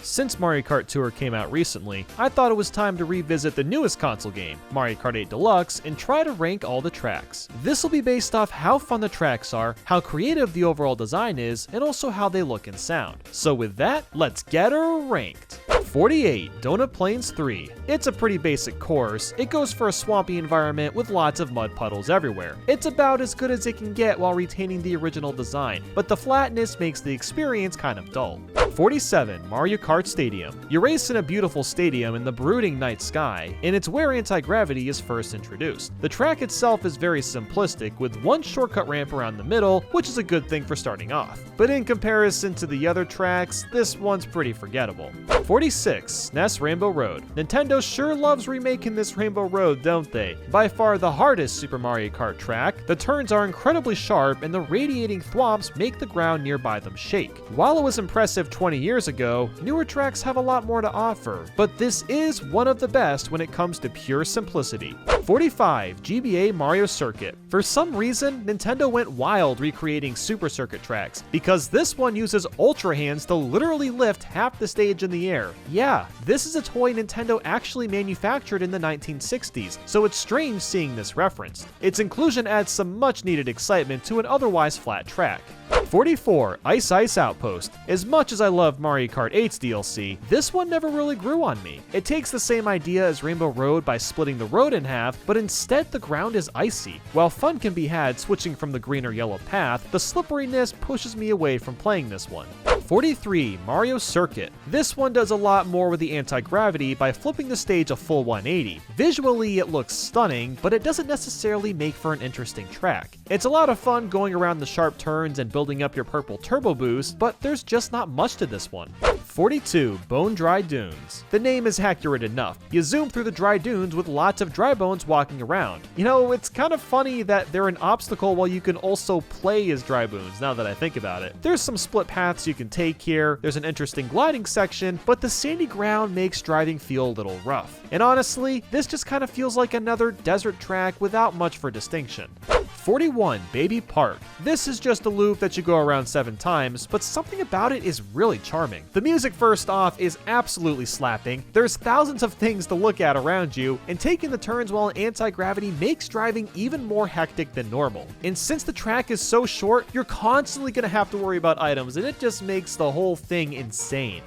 Since Mario Kart Tour came out recently, I thought it was time to revisit the newest console game, Mario Kart 8 Deluxe, and try to rank all the tracks. This will be based off how fun the tracks are, how creative the overall design is, and also how they look and sound. So with that, let's get her ranked. 48, Donut Plains 3. It's a pretty basic course. It goes for a swampy environment with lots of mud puddles everywhere. It's about as good as it can get while retaining the original design, but the flatness makes the experience kind of dull. 47, Mario Kart Stadium. You race in a beautiful stadium in the brooding night sky, and it's where anti-gravity is first introduced. The track itself is very simplistic, with one shortcut ramp around the middle, which is a good thing for starting off. But in comparison to the other tracks, this one's pretty forgettable. 46, SNES Rainbow Road. Nintendo sure loves remaking this Rainbow Road, don't they? By far the hardest Super Mario Kart track, the turns are incredibly sharp and the radiating thwomps make the ground nearby them shake. While it was impressive 20 years ago, newer tracks have a lot more to offer, but this is one of the best when it comes to pure simplicity. 45, GBA Mario Circuit. For some reason, Nintendo went wild recreating Super Circuit tracks, because this one uses Ultra Hands to literally lift half the stage in the air. Yeah, this is a toy Nintendo actually manufactured in the 1960s, so it's strange seeing this referenced. Its inclusion adds some much needed excitement to an otherwise flat track. 44, Ice Ice Outpost. As much as I love Mario Kart 8's DLC, this one never really grew on me. It takes the same idea as Rainbow Road by splitting the road in half, but instead the ground is icy. While fun can be had switching from the green or yellow path, the slipperiness pushes me away from playing this one. 43, Mario Circuit. This one does a lot more with the anti-gravity by flipping the stage a full 180. Visually it looks stunning, but it doesn't necessarily make for an interesting track. It's a lot of fun going around the sharp turns and building up your purple turbo boost, but there's just not much to this one. 42, Bone Dry Dunes. The name is accurate enough. You zoom through the dry dunes with lots of dry bones walking around. You know, it's kind of funny that they're an obstacle while you can also play as dry bones, now that I think about it. There's some split paths you can take here, there's an interesting gliding section, but the sandy ground makes driving feel a little rough. And honestly, this just kind of feels like another desert track without much for distinction. 41, Baby Park. This is just a loop that you go around 7 times, but something about it is really charming. The music first off is absolutely slapping, there's thousands of things to look at around you, and taking the turns while in anti-gravity makes driving even more hectic than normal. And since the track is so short, you're constantly gonna have to worry about items, and it just makes the whole thing insane.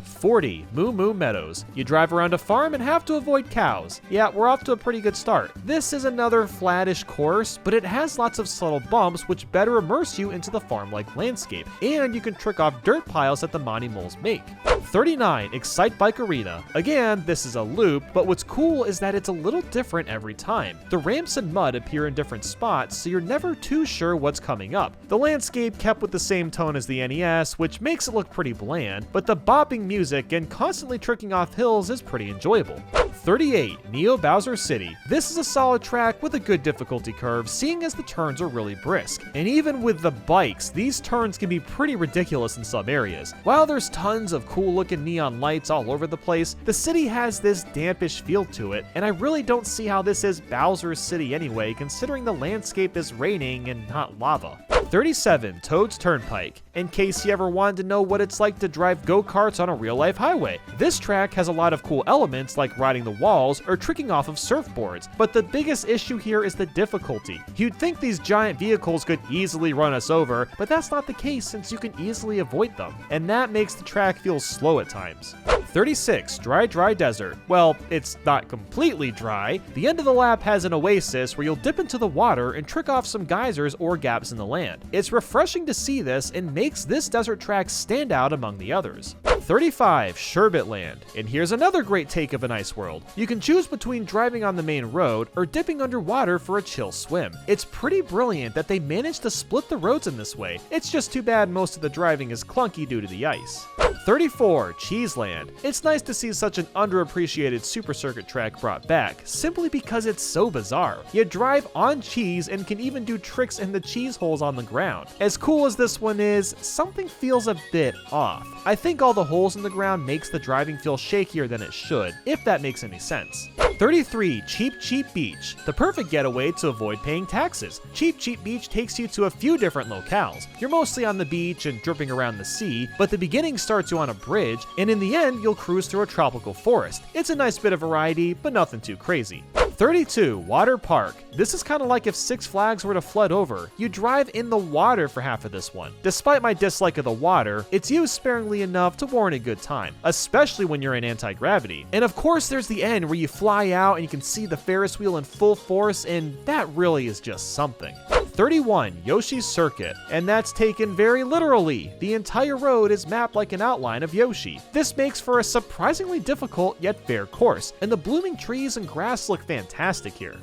40, Moo Moo Meadows. You drive around a farm and have to avoid cows. Yeah, we're off to a pretty good start. This is another flattish course, but it has lots of subtle bumps which better immerse you into the farm-like landscape, and you can trick off dirt piles that the Monty Moles make. 39, Excite Bike Arena. Again, this is a loop, but what's cool is that it's a little different every time. The ramps and mud appear in different spots, so you're never too sure what's coming up. The landscape kept with the same tone as the NES, which makes it look pretty bland, but the bopping music and constantly tricking off hills is pretty enjoyable. 38, Neo Bowser City. This is a solid track with a good difficulty curve, seeing as the turns are really brisk. And even with the bikes, these turns can be pretty ridiculous in some areas. While there's tons of cool looking neon lights all over the place, the city has this dampish feel to it, and I really don't see how this is Bowser's City anyway, considering the landscape is raining and not lava. 37, Toad's Turnpike. In case you ever wanted to know what it's like to drive go-karts on a real-life highway, this track has a lot of cool elements like riding the walls or tricking off of surfboards, but the biggest issue here is the difficulty. You'd think these giant vehicles could easily run us over, but that's not the case since you can easily avoid them, and that makes the track feel slow at times. 36, Dry Desert. Well, it's not completely dry. The end of the lap has an oasis where you'll dip into the water and trick off some geysers or gaps in the land. It's refreshing to see this and makes this desert track stand out among the others. 35, Sherbet Land. And here's another great take of an ice world. You can choose between driving on the main road or dipping underwater for a chill swim. It's pretty brilliant that they managed to split the roads in this way. It's just too bad most of the driving is clunky due to the ice. 34, Cheese Land. It's nice to see such an underappreciated Super Circuit track brought back, simply because it's so bizarre. You drive on cheese and can even do tricks in the cheese holes on the ground. As cool as this one is, is something feels a bit off. I think all the holes in the ground makes the driving feel shakier than it should, if that makes any sense. 33. Cheap Cheap Beach. The perfect getaway to avoid paying taxes. Cheap Cheap Beach takes you to a few different locales. You're mostly on the beach and dripping around the sea, but the beginning starts you on a bridge, and in the end, you'll cruise through a tropical forest. It's a nice bit of variety, but nothing too crazy. 32. Water Park. This is kind of like if Six Flags were to flood over. You drive in the water for half of this one. Despite my dislike of the water, it's used sparingly enough to warrant a good time, especially when you're in anti-gravity. And of course there's the end where you fly out and you can see the Ferris wheel in full force, and that really is just something. 31. Yoshi's Circuit, and that's taken very literally. The entire road is mapped like an outline of Yoshi. This makes for a surprisingly difficult yet fair course, and the blooming trees and grass look fantastic here.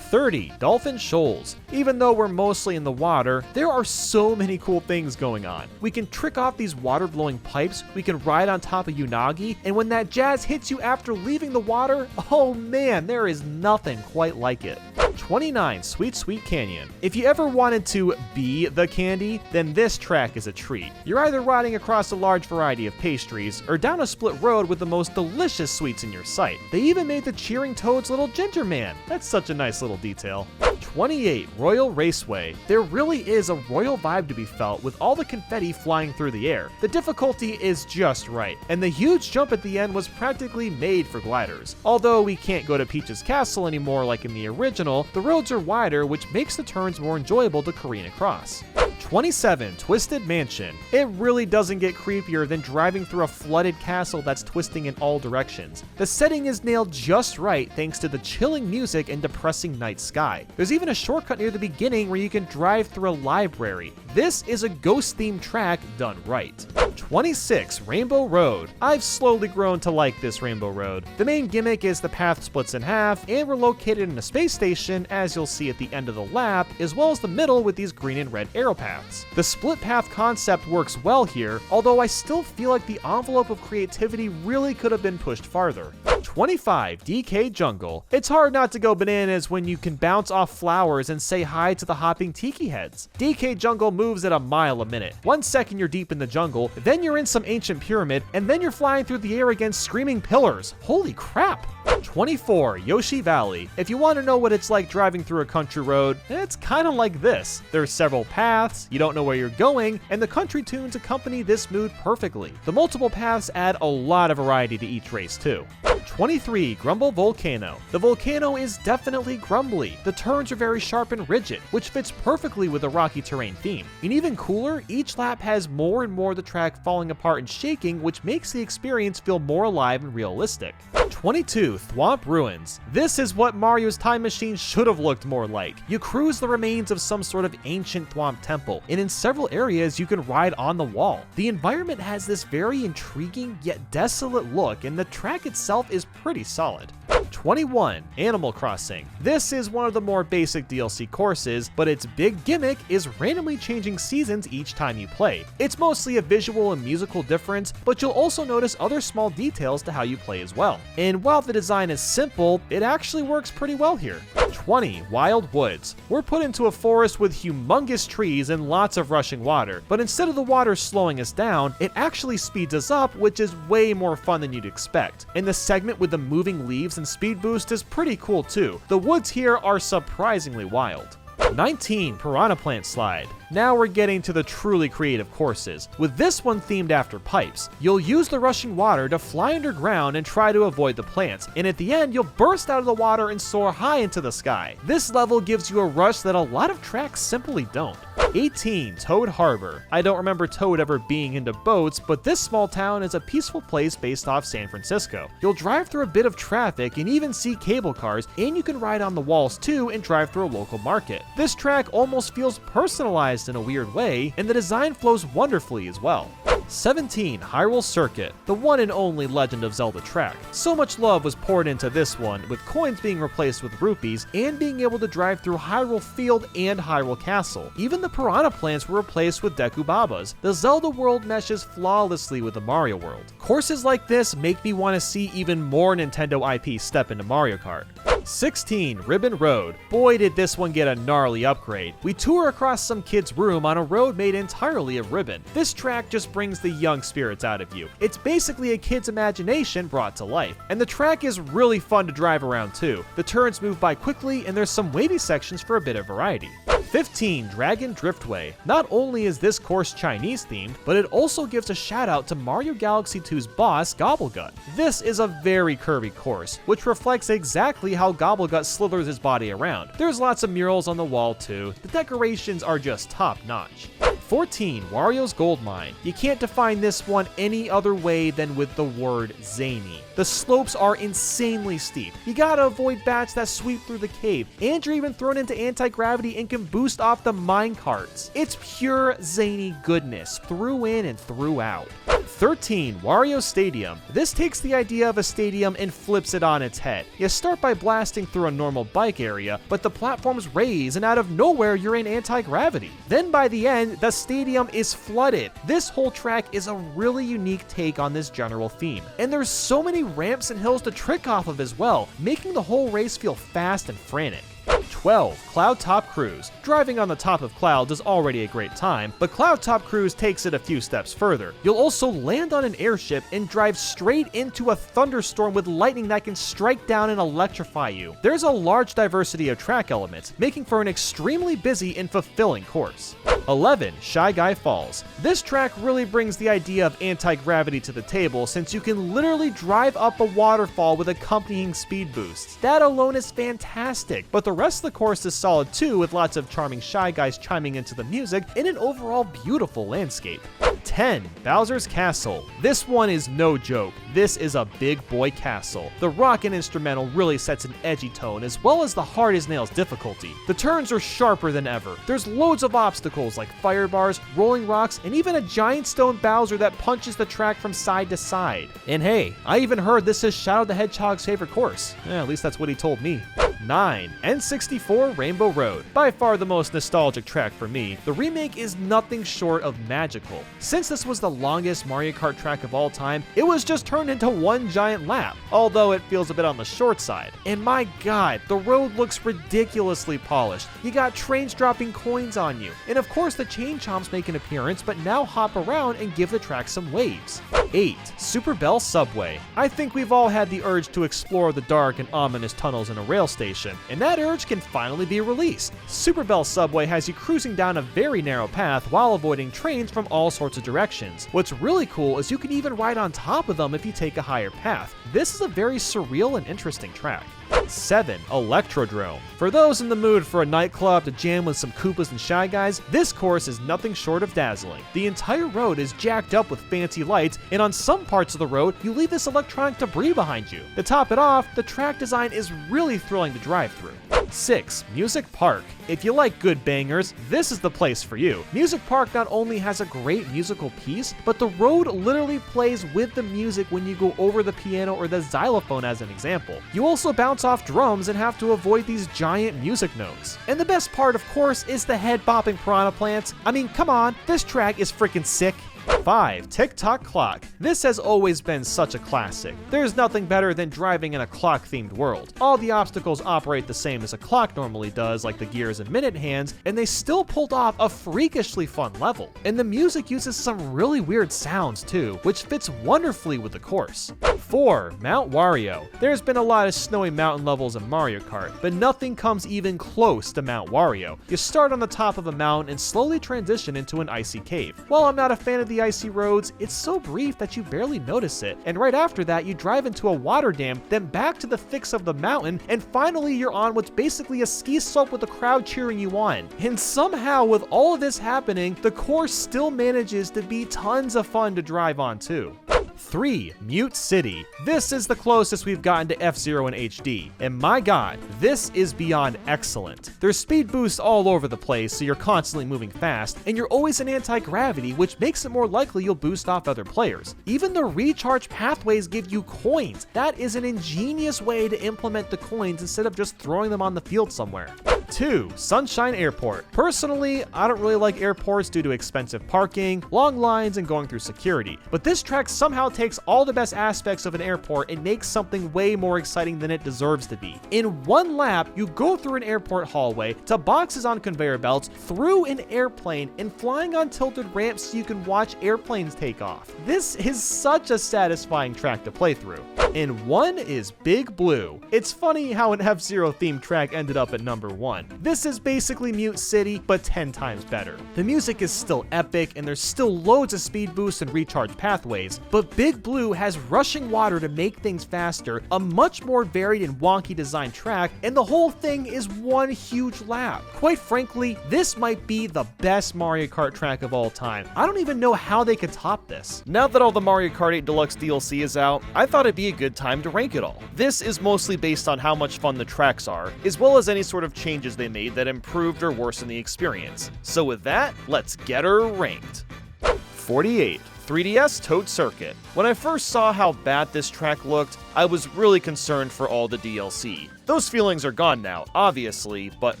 30. Dolphin Shoals. Even though we're mostly in the water, there are so many cool things going on. We can trick off these water-blowing pipes, we can ride on top of Unagi, and when that jazz hits you after leaving the water, oh man, there is nothing quite like it. 29. Sweet Sweet Canyon. If you ever wanted to be the candy, then this track is a treat. You're either riding across a large variety of pastries, or down a split road with the most delicious sweets in your sight. They even made the Cheering Toad's little ginger man. That's such a nice little detail. 28. Royal Raceway. There really is a royal vibe to be felt with all the confetti flying through the air. The difficulty is just right, and the huge jump at the end was practically made for gliders. Although we can't go to Peach's Castle anymore like in the original, the roads are wider, which makes the turns more enjoyable to careen across. 27. Twisted Mansion. It really doesn't get creepier than driving through a flooded castle that's twisting in all directions. The setting is nailed just right thanks to the chilling music and depressing night sky. There's even a shortcut near the beginning where you can drive through a library. This is a ghost-themed track done right. 26. Rainbow Road. I've slowly grown to like this Rainbow Road. The main gimmick is the path splits in half, and we're located in a space station, as you'll see at the end of the lap, as well as the middle with these green and red arrow paths. The split path concept works well here, although I still feel like the envelope of creativity really could have been pushed farther. 25. DK Jungle. It's hard not to go bananas when you can bounce off flowers and say hi to the hopping tiki heads. DK Jungle moves at a mile a minute. 1 second you're deep in the jungle, then you're in some ancient pyramid, and then you're flying through the air against screaming pillars. Holy crap! 24. Yoshi Valley. If you want to know what it's like driving through a country road, it's kind of like this. There's several paths, you don't know where you're going, and the country tunes accompany this mood perfectly. The multiple paths add a lot of variety to each race too. 23. Grumble Volcano. The volcano is definitely grumbly. The turns are very sharp and rigid, which fits perfectly with the rocky terrain theme. And even cooler, each lap has more and more of the track falling apart and shaking, which makes the experience feel more alive and realistic. 22. Thwomp Ruins. This is what Mario's Time Machine should have looked more like. You cruise the remains of some sort of ancient Thwomp temple, and in several areas you can ride on the wall. The environment has this very intriguing yet desolate look, and the track itself is pretty solid. 21. Animal Crossing. This is one of the more basic DLC courses, but its big gimmick is randomly changing seasons each time you play. It's mostly a visual and musical difference, but you'll also notice other small details to how you play as well. And while the design is simple, it actually works pretty well here. 20. Wild Woods. We're put into a forest with humongous trees and lots of rushing water, but instead of the water slowing us down, it actually speeds us up, which is way more fun than you'd expect. And the segment with the moving leaves and speed boost is pretty cool too. The woods here are surprisingly wild. 19. Piranha Plant Slide. Now we're getting to the truly creative courses, with this one themed after pipes. You'll use the rushing water to fly underground and try to avoid the plants, and at the end you'll burst out of the water and soar high into the sky. This level gives you a rush that a lot of tracks simply don't. 18. Toad Harbor. I don't remember Toad ever being into boats, but this small town is a peaceful place based off San Francisco. You'll drive through a bit of traffic and even see cable cars, and you can ride on the walls too and drive through a local market. This track almost feels personalized in a weird way, and the design flows wonderfully as well. 17. Hyrule Circuit, the one and only Legend of Zelda track. So much love was poured into this one, with coins being replaced with rupees and being able to drive through Hyrule Field and Hyrule Castle. Even the piranha plants were replaced with Deku Babas. The Zelda world meshes flawlessly with the Mario world. Courses like this make me want to see even more Nintendo IP step into Mario Kart. 16. Ribbon Road. Boy, did this one get a gnarly upgrade. We tour across some kid's room on a road made entirely of ribbon. This track just brings the young spirits out of you. It's basically a kid's imagination brought to life. And the track is really fun to drive around too. The turns move by quickly and there's some wavy sections for a bit of variety. 15. Dragon Driftway. Not only is this course Chinese themed, but it also gives a shout out to Mario Galaxy 2's boss, Gobblegut. This is a very curvy course, which reflects exactly how Gobblegut slithers his body around. There's lots of murals on the wall too. The decorations are just top notch. 14. Wario's Gold Mine. You can't define this one any other way than with the word zany. The slopes are insanely steep. You gotta avoid bats that sweep through the cave, and you're even thrown into anti-gravity and can boost off the mine carts. It's pure zany goodness, through in and through out. 13. Wario Stadium. This takes the idea of a stadium and flips it on its head. You start by blasting through a normal bike area, but the platforms raise and out of nowhere you're in anti-gravity. Then by the end, the stadium is flooded. This whole track is a really unique take on this general theme. And there's so many ramps and hills to trick off of as well, making the whole race feel fast and frantic. 12. Cloud Top Cruise. Driving on the top of clouds is already a great time, but Cloud Top Cruise takes it a few steps further. You'll also land on an airship and drive straight into a thunderstorm with lightning that can strike down and electrify you. There's a large diversity of track elements, making for an extremely busy and fulfilling course. 11. Shy Guy Falls. This track really brings the idea of anti-gravity to the table, since you can literally drive up a waterfall with accompanying speed boosts. That alone is fantastic, but the rest of the course is solid too, with lots of charming Shy Guys chiming into the music and an overall beautiful landscape. 10. Bowser's Castle. This one is no joke. This is a big boy castle. The rock and instrumental really sets an edgy tone, as well as the hard as nails difficulty. The turns are sharper than ever. There's loads of obstacles like fire bars, rolling rocks, and even a giant stone Bowser that punches the track from side to side. And hey, I even heard this is Shadow the Hedgehog's favorite course. At least that's what he told me. 9. N64 Rainbow Road. By far the most nostalgic track for me, the remake is nothing short of magical. Since this was the longest Mario Kart track of all time, it was just turned into one giant lap, although it feels a bit on the short side. And my god, the road looks ridiculously polished. You got trains dropping coins on you, and of course the chain chomps make an appearance but now hop around and give the track some waves. 8. Super Bell Subway. I think we've all had the urge to explore the dark and ominous tunnels in a rail station, and that urge can finally be released. Super Bell Subway has you cruising down a very narrow path while avoiding trains from all sorts of directions. What's really cool is you can even ride on top of them if you take a higher path. This is a very surreal and interesting track. 7. Electrodrome. For those in the mood for a nightclub to jam with some Koopas and Shy Guys, this course is nothing short of dazzling. The entire road is jacked up with fancy lights, and on some parts of the road, you leave this electronic debris behind you. To top it off, the track design is really thrilling to drive through. 6. Music Park. If you like good bangers, this is the place for you. Music Park not only has a great musical piece, but the road literally plays with the music when you go over the piano or the xylophone as an example. You also bounce off drums and have to avoid these giant music notes. And the best part, of course, is the head-bopping piranha plants. I mean, come on, this track is freaking sick. 5. Tick-Tock Clock. This has always been such a classic. There's nothing better than driving in a clock-themed world. All the obstacles operate the same as a clock normally does, like the gears and minute hands, and they still pulled off a freakishly fun level. And the music uses some really weird sounds too, which fits wonderfully with the course. 4. Mount Wario. There's been a lot of snowy mountain levels in Mario Kart, but nothing comes even close to Mount Wario. You start on the top of a mountain and slowly transition into an icy cave. While I'm not a fan of the icy roads, it's so brief that you barely notice it, and right after that you drive into a water dam, then back to the fix of the mountain, and finally you're on what's basically a ski slope with the crowd cheering you on. And somehow, with all of this happening, the course still manages to be tons of fun to drive on too. 3. Mute City. This is the closest we've gotten to F-Zero in HD, and my god, this is beyond excellent. There's speed boosts all over the place, so you're constantly moving fast, and you're always in anti-gravity, which makes it more likely you'll boost off other players. Even the recharge pathways give you coins. That is an ingenious way to implement the coins instead of just throwing them on the field somewhere. 2. Sunshine Airport. Personally, I don't really like airports due to expensive parking, long lines, and going through security, but this track somehow takes all the best aspects of an airport and makes something way more exciting than it deserves to be. In one lap, you go through an airport hallway, to boxes on conveyor belts, through an airplane, and flying on tilted ramps so you can watch airplanes take off. This is such a satisfying track to play through. And 1 is Big Blue. It's funny how an F-Zero themed track ended up at number 1. This is basically Mute City, but 10 times better. The music is still epic, and there's still loads of speed boosts and recharge pathways, but Big Blue has rushing water to make things faster, a much more varied and wonky designed track, and the whole thing is one huge lap. Quite frankly, this might be the best Mario Kart track of all time. I don't even know how they could top this. Now that all the Mario Kart 8 Deluxe DLC is out, I thought it'd be a good time to rank it all. This is mostly based on how much fun the tracks are, as well as any sort of changes they made that improved or worsened the experience. So with that, let's get her ranked. 48. 3DS Toad Circuit. When I first saw how bad this track looked, I was really concerned for all the DLC. Those feelings are gone now, obviously, but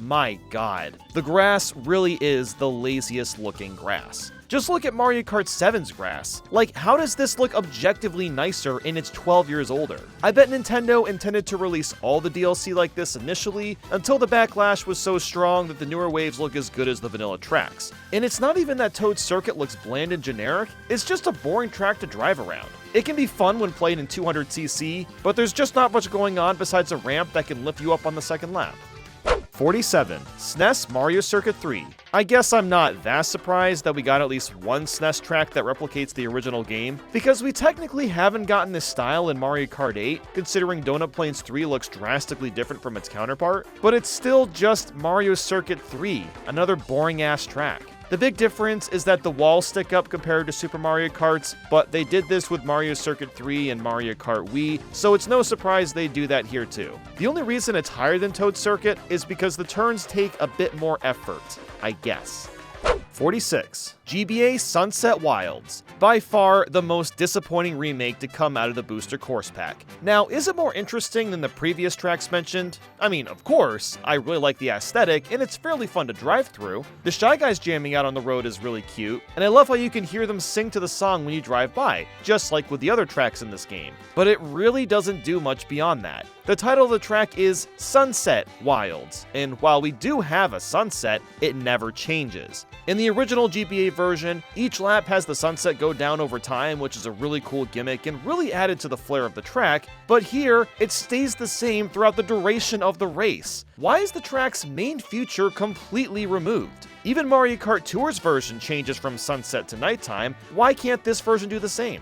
my god. The grass really is the laziest looking grass. Just look at Mario Kart 7's grass. Like, how does this look objectively nicer and it's 12 years older? I bet Nintendo intended to release all the DLC like this initially, until the backlash was so strong that the newer waves look as good as the vanilla tracks. And it's not even that Toad Circuit looks bland and generic, it's just a boring track to drive around. It can be fun when played in 200cc, but there's just not much going on besides a ramp that can lift you up on the second lap. 47. SNES Mario Circuit 3. I guess I'm not that surprised that we got at least one SNES track that replicates the original game, because we technically haven't gotten this style in Mario Kart 8, considering Donut Plains 3 looks drastically different from its counterpart, but it's still just Mario Circuit 3, another boring-ass track. The big difference is that the walls stick up compared to Super Mario Kart's, but they did this with Mario Circuit 3 and Mario Kart Wii, so it's no surprise they do that here too. The only reason it's higher than Toad Circuit is because the turns take a bit more effort, I guess. 46. GBA Sunset Wilds. By far the most disappointing remake to come out of the Booster Course Pack. Now, is it more interesting than the previous tracks mentioned? I mean, of course, I really like the aesthetic, and it's fairly fun to drive through. The Shy Guys jamming out on the road is really cute, and I love how you can hear them sing to the song when you drive by, just like with the other tracks in this game. But it really doesn't do much beyond that. The title of the track is Sunset Wilds, and while we do have a sunset, it never changes. In the original GBA version, each lap has the sunset go down over time, which is a really cool gimmick and really added to the flair of the track, but here, it stays the same throughout the duration of the race. Why is the track's main feature completely removed? Even Mario Kart Tour's version changes from sunset to nighttime. Why can't this version do the same?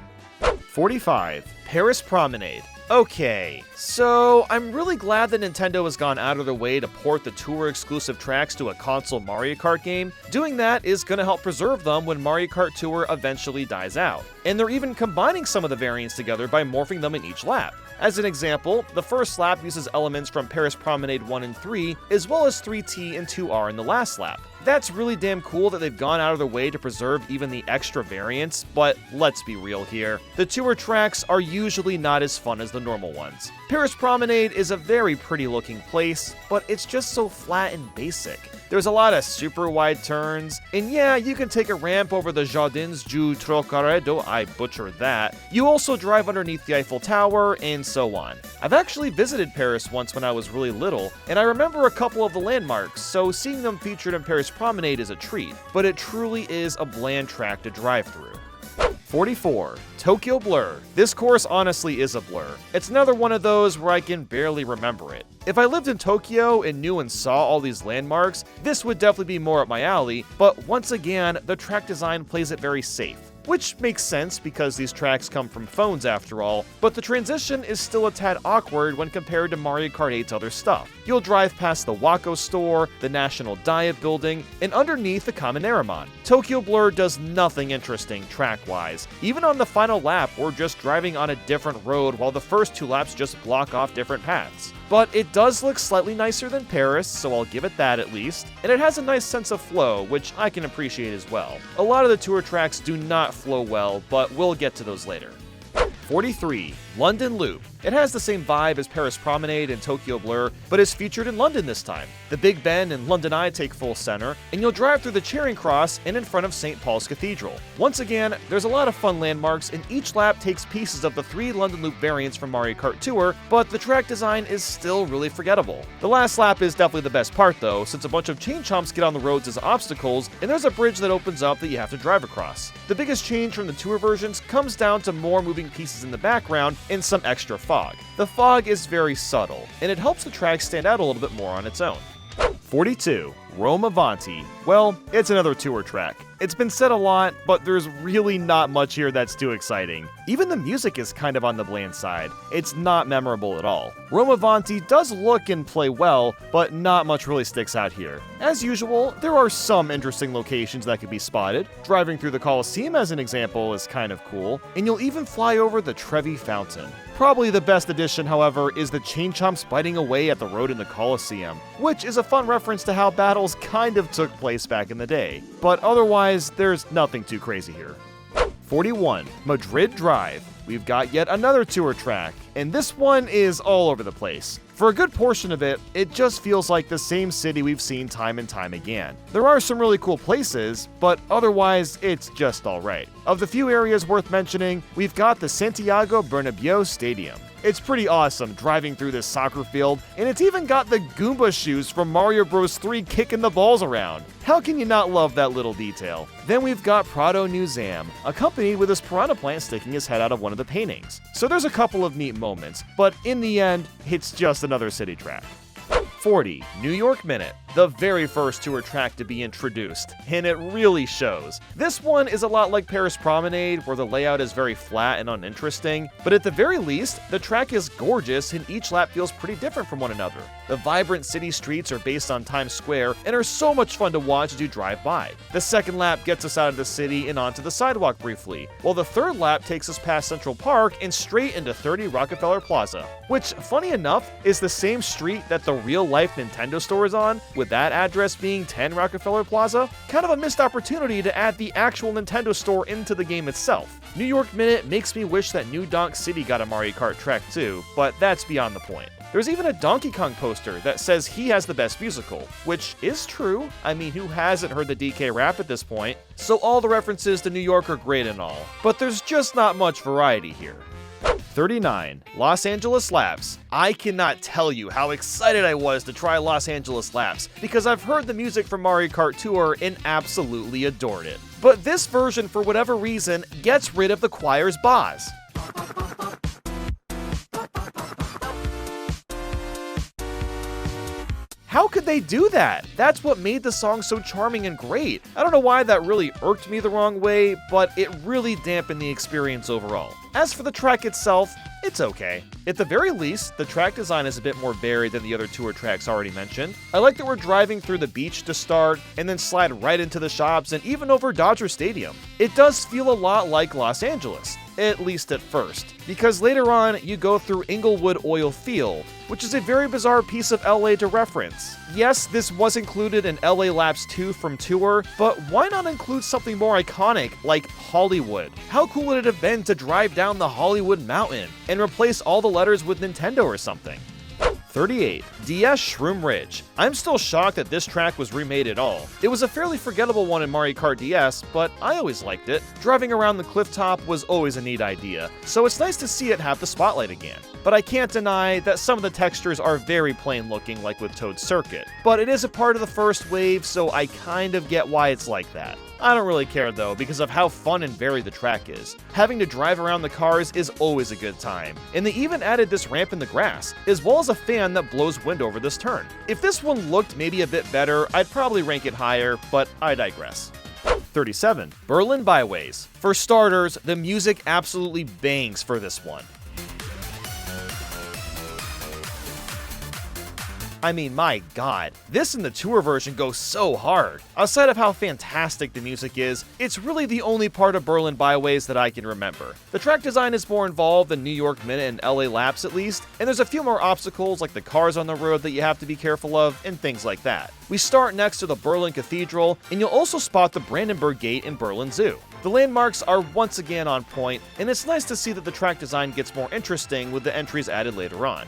45. Paris Promenade. Okay, so I'm really glad that Nintendo has gone out of their way to port the Tour exclusive tracks to a console Mario Kart game. Doing that is going to help preserve them when Mario Kart Tour eventually dies out. And they're even combining some of the variants together by morphing them in each lap. As an example, the first lap uses elements from Paris Promenade 1 and 3, as well as 3T and 2R in the last lap. That's really damn cool that they've gone out of their way to preserve even the extra variants, but let's be real here. The Tour tracks are usually not as fun as the normal ones. Paris Promenade is a very pretty looking place, but it's just so flat and basic. There's a lot of super wide turns, and yeah, you can take a ramp over the Jardins du Trocaredo, I butchered that. You also drive underneath the Eiffel Tower, and so on. I've actually visited Paris once when I was really little, and I remember a couple of the landmarks, so seeing them featured in Paris Promenade is a treat, but it truly is a bland track to drive through. 44. Tokyo Blur. This course honestly is a blur. It's another one of those where I can barely remember it. If I lived in Tokyo and knew and saw all these landmarks, this would definitely be more up my alley, but once again, the track design plays it very safe. which makes sense because these tracks come from phones after all, but the transition is still a tad awkward when compared to Mario Kart 8's other stuff. You'll drive past the Wako store, the National Diet building, and underneath the Kaminarimon. Tokyo Blur does nothing interesting track-wise. Even on the final lap, we're just driving on a different road while the first 2 laps just block off different paths. But it does look slightly nicer than Paris, so I'll give it that at least, and it has a nice sense of flow, which I can appreciate as well. A lot of the tour tracks do not flow well, but we'll get to those later. 43. London Loop. It has the same vibe as Paris Promenade and Tokyo Blur, but is featured in London this time. The Big Ben and London Eye take full center, and you'll drive through the Charing Cross and in front of St. Paul's Cathedral. Once again, there's a lot of fun landmarks, and each lap takes pieces of the 3 London Loop variants from Mario Kart Tour, but the track design is still really forgettable. The last lap is definitely the best part though, since a bunch of chain chomps get on the roads as obstacles, and there's a bridge that opens up that you have to drive across. The biggest change from the Tour versions comes down to more moving pieces in the background and some extra fog. The fog is very subtle, and it helps the track stand out a little bit more on its own. 42. Rome Avanti. Well, it's another tour track. It's been said a lot, but there's really not much here that's too exciting. Even the music is kind of on the bland side. It's not memorable at all. Rome Avanti does look and play well, but not much really sticks out here. As usual, there are some interesting locations that could be spotted. Driving through the Colosseum as an example is kind of cool, and you'll even fly over the Trevi Fountain. Probably the best addition, however, is the chain chomps biting away at the road in the Colosseum, which is a fun reference to how battles kind of took place back in the day. But otherwise, there's nothing too crazy here. 41. Madrid Drive. We've got yet another tour track, and this one is all over the place. For a good portion of it, it just feels like the same city we've seen time and time again. There are some really cool places, but otherwise, it's just alright. Of the few areas worth mentioning, we've got the Santiago Bernabeu Stadium. It's pretty awesome driving through this soccer field, and it's even got the Goomba shoes from Mario Bros. 3 kicking the balls around. How can you not love that little detail? Then we've got Prado Nuzam, accompanied with this piranha plant sticking his head out of one of the paintings. So there's a couple of neat moments, but in the end, it's just another city track. 40. New York Minute, the very first tour track to be introduced, and it really shows. This one is a lot like Paris Promenade, where the layout is very flat and uninteresting, but at the very least, the track is gorgeous and each lap feels pretty different from one another. The vibrant city streets are based on Times Square and are so much fun to watch as you drive by. The second lap gets us out of the city and onto the sidewalk briefly, while the third lap takes us past Central Park and straight into 30 Rockefeller Plaza, which, funny enough, is the same street that the real-life Nintendo store is on, with that address being 10 Rockefeller Plaza. Kind of a missed opportunity to add the actual Nintendo store into the game itself. New York Minute makes me wish that New Donk City got a Mario Kart track too, but that's beyond the point. There's even a Donkey Kong poster that says he has the best musical, which is true. I mean, who hasn't heard the DK rap at this point? So all the references to New York are great and all, but there's just not much variety here. 39. Los Angeles Laps. I cannot tell you how excited I was to try Los Angeles Laps, because I've heard the music from Mario Kart Tour and absolutely adored it. But this version, for whatever reason, gets rid of the choir's bas. How could they do that? That's what made the song so charming and great. I don't know why that really irked me the wrong way, but it really dampened the experience overall. As for the track itself, it's okay. At the very least, the track design is a bit more varied than the other tour tracks already mentioned. I like that we're driving through the beach to start, and then slide right into the shops and even over Dodger Stadium. It does feel a lot like Los Angeles, at least at first, because later on you go through Inglewood Oil Field, which is a very bizarre piece of LA to reference. Yes, this was included in LA Laps 2 from Tour, but why not include something more iconic like Hollywood? How cool would it have been to drive down the Hollywood Mountain and replace all the letters with Nintendo or something? 38. DS Shroom Ridge. I'm still shocked that this track was remade at all. It was a fairly forgettable one in Mario Kart DS, but I always liked it. Driving around the cliff top was always a neat idea, so it's nice to see it have the spotlight again. But I can't deny that some of the textures are very plain looking, like with Toad Circuit. But it is a part of the first wave, so I kind of get why it's like that. I don't really care though, because of how fun and varied the track is. Having to drive around the cars is always a good time, and they even added this ramp in the grass, as well as a fan that blows wind over this turn. If this one looked maybe a bit better, I'd probably rank it higher, but I digress. 37. Berlin Byways. For starters, the music absolutely bangs for this one. I mean, my god, this and the tour version go so hard. Outside of how fantastic the music is, it's really the only part of Berlin Byways that I can remember. The track design is more involved than New York Minute and LA Laps at least, and there's a few more obstacles like the cars on the road that you have to be careful of, and things like that. We start next to the Berlin Cathedral, and you'll also spot the Brandenburg Gate in Berlin Zoo. The landmarks are once again on point, and it's nice to see that the track design gets more interesting with the entries added later on.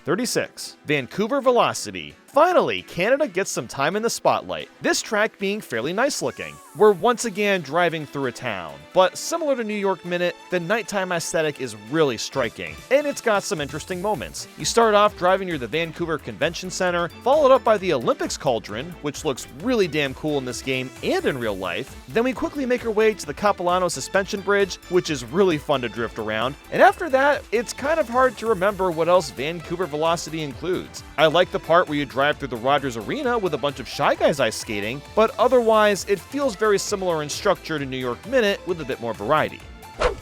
36. Vancouver Velocity. Finally, Canada gets some time in the spotlight, this track being fairly nice looking. We're once again driving through a town, but similar to New York Minute, the nighttime aesthetic is really striking, and it's got some interesting moments. You start off driving near the Vancouver Convention Center, followed up by the Olympics Cauldron, which looks really damn cool in this game and in real life. Then we quickly make our way to the Capilano Suspension Bridge, which is really fun to drift around, and after that, it's kind of hard to remember what else Vancouver Velocity includes. I like the part where you drive through the Rogers Arena with a bunch of Shy Guys ice skating, but otherwise it feels very similar in structure to New York Minute with a bit more variety.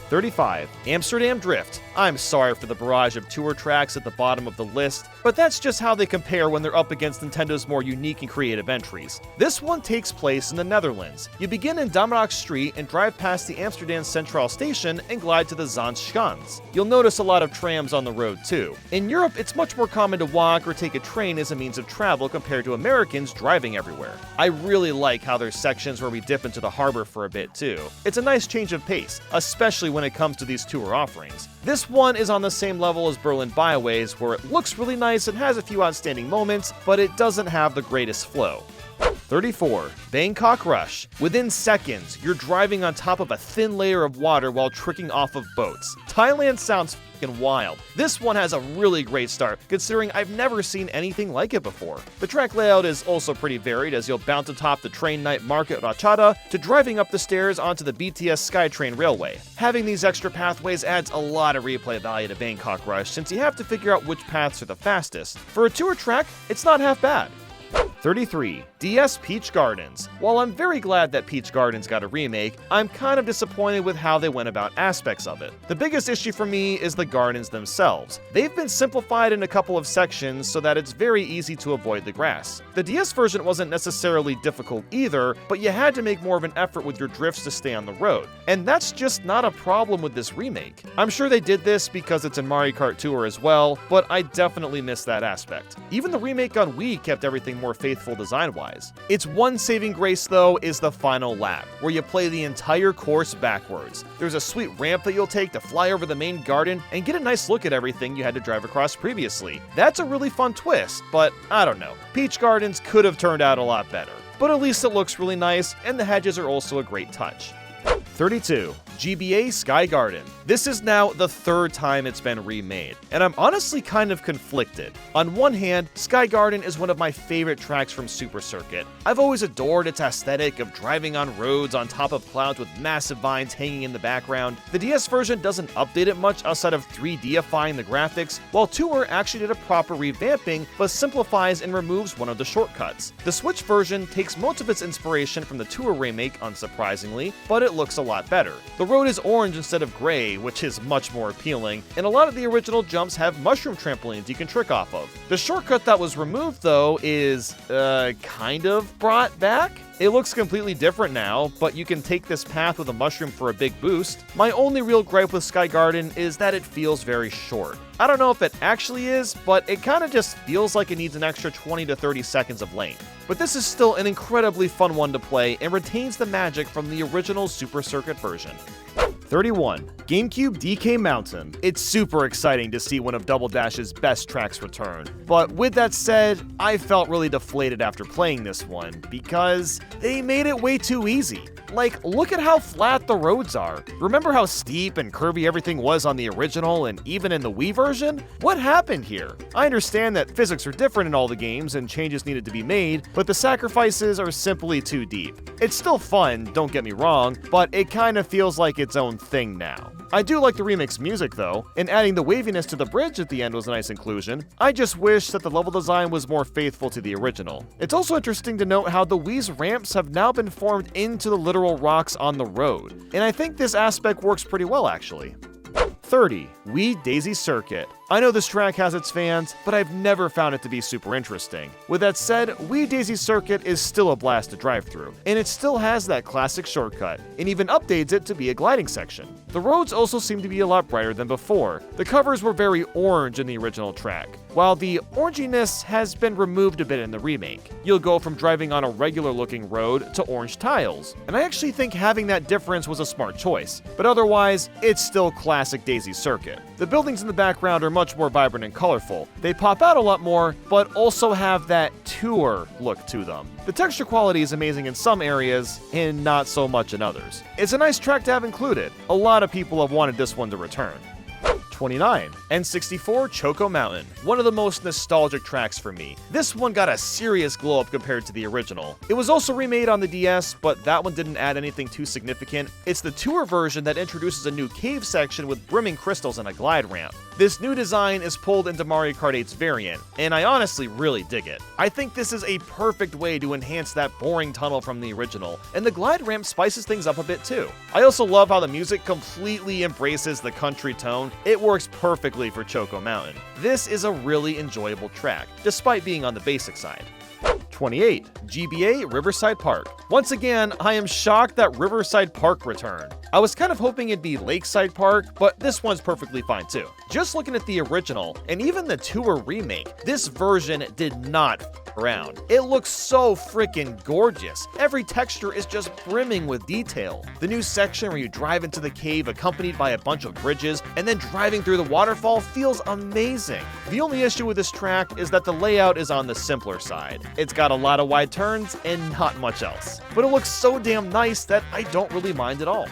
35. Amsterdam Drift. I'm sorry for the barrage of tour tracks at the bottom of the list, but that's just how they compare when they're up against Nintendo's more unique and creative entries. This one takes place in the Netherlands. You begin in Damrak Street and drive past the Amsterdam Centraal Station and glide to the Zaanschans. You'll notice a lot of trams on the road too. In Europe, it's much more common to walk or take a train as a means of travel compared to Americans driving everywhere. I really like how there's sections where we dip into the harbor for a bit too. It's a nice change of pace, especially when it comes to these tour offerings. This one is on the same level as Berlin Byways, where it looks really nice and has a few outstanding moments, but it doesn't have the greatest flow. 34. Bangkok Rush. Within seconds, you're driving on top of a thin layer of water while tricking off of boats. Thailand sounds f***ing wild. This one has a really great start, considering I've never seen anything like it before. The track layout is also pretty varied, as you'll bounce atop the train night market Ratchada to driving up the stairs onto the BTS SkyTrain Railway. Having these extra pathways adds a lot of replay value to Bangkok Rush, since you have to figure out which paths are the fastest. For a tour track, it's not half bad. 33. DS Peach Gardens. While I'm very glad that Peach Gardens got a remake, I'm kind of disappointed with how they went about aspects of it. The biggest issue for me is the gardens themselves. They've been simplified in a couple of sections so that it's very easy to avoid the grass. The DS version wasn't necessarily difficult either, but you had to make more of an effort with your drifts to stay on the road. And that's just not a problem with this remake. I'm sure they did this because it's in Mario Kart Tour as well, but I definitely missed that aspect. Even the remake on Wii kept everything more faithful design-wise. Its one saving grace, though, is the final lap, where you play the entire course backwards. There's a sweet ramp that you'll take to fly over the main garden and get a nice look at everything you had to drive across previously. That's a really fun twist, but I don't know. Peach Gardens could have turned out a lot better. But at least it looks really nice, and the hedges are also a great touch. 32. GBA Sky Garden. This is now the third time it's been remade, and I'm honestly kind of conflicted. On one hand, Sky Garden is one of my favorite tracks from Super Circuit. I've always adored its aesthetic of driving on roads on top of clouds with massive vines hanging in the background. The DS version doesn't update it much outside of 3Difying the graphics, while Tour actually did a proper revamping but simplifies and removes one of the shortcuts. The Switch version takes most of its inspiration from the Tour remake, unsurprisingly, but it looks a lot better. The road is orange instead of gray, which is much more appealing, and a lot of the original jumps have mushroom trampolines you can trick off of. The shortcut that was removed, though, is, kind of brought back? It looks completely different now, but you can take this path with a mushroom for a big boost. My only real gripe with Sky Garden is that it feels very short. I don't know if it actually is, but it kind of just feels like it needs an extra 20 to 30 seconds of length. But this is still an incredibly fun one to play and retains the magic from the original Super Circuit version. 31. GameCube DK Mountain. It's super exciting to see one of Double Dash's best tracks return. But with that said, I felt really deflated after playing this one because they made it way too easy. Like, look at how flat the roads are. Remember how steep and curvy everything was on the original and even in the Wii version? What happened here? I understand that physics are different in all the games and changes needed to be made, but the sacrifices are simply too deep. It's still fun, don't get me wrong, but it kind of feels like its own thing now. I do like the remix music though, and adding the waviness to the bridge at the end was a nice inclusion. I just wish that the level design was more faithful to the original. It's also interesting to note how the Wii's ramps have now been formed into the literal rocks on the road, and I think this aspect works pretty well actually. 30. Wii Daisy Circuit. I know this track has its fans, but I've never found it to be super interesting. With that said, Wii Daisy Circuit is still a blast to drive through, and it still has that classic shortcut, and even updates it to be a gliding section. The roads also seem to be a lot brighter than before. The covers were very orange in the original track, while the oranginess has been removed a bit in the remake. You'll go from driving on a regular looking road to orange tiles, and I actually think having that difference was a smart choice, but otherwise, it's still classic Daisy Circuit. The buildings in the background are much more vibrant and colorful. They pop out a lot more, but also have that tour look to them. The texture quality is amazing in some areas, and not so much in others. It's a nice track to have included. A lot of people have wanted this one to return. 29. N64 Choco Mountain, one of the most nostalgic tracks for me. This one got a serious glow up compared to the original. It was also remade on the DS, but that one didn't add anything too significant. It's the tour version that introduces a new cave section with brimming crystals and a glide ramp. This new design is pulled into Mario Kart 8's variant, and I honestly really dig it. I think this is a perfect way to enhance that boring tunnel from the original, and the glide ramp spices things up a bit too. I also love how the music completely embraces the country tone. It works perfectly for Choco Mountain. This is a really enjoyable track, despite being on the basic side. 28. GBA Riverside Park. Once again, I am shocked that Riverside Park returned. I was kind of hoping it'd be Lakeside Park, but this one's perfectly fine too. Just looking at the original, and even the tour remake, this version did not f around. It looks so freaking gorgeous. Every texture is just brimming with detail. The new section where you drive into the cave accompanied by a bunch of bridges, and then driving through the waterfall feels amazing. The only issue with this track is that the layout is on the simpler side. It's got a lot of wide turns and not much else. But it looks so damn nice that I don't really mind at all.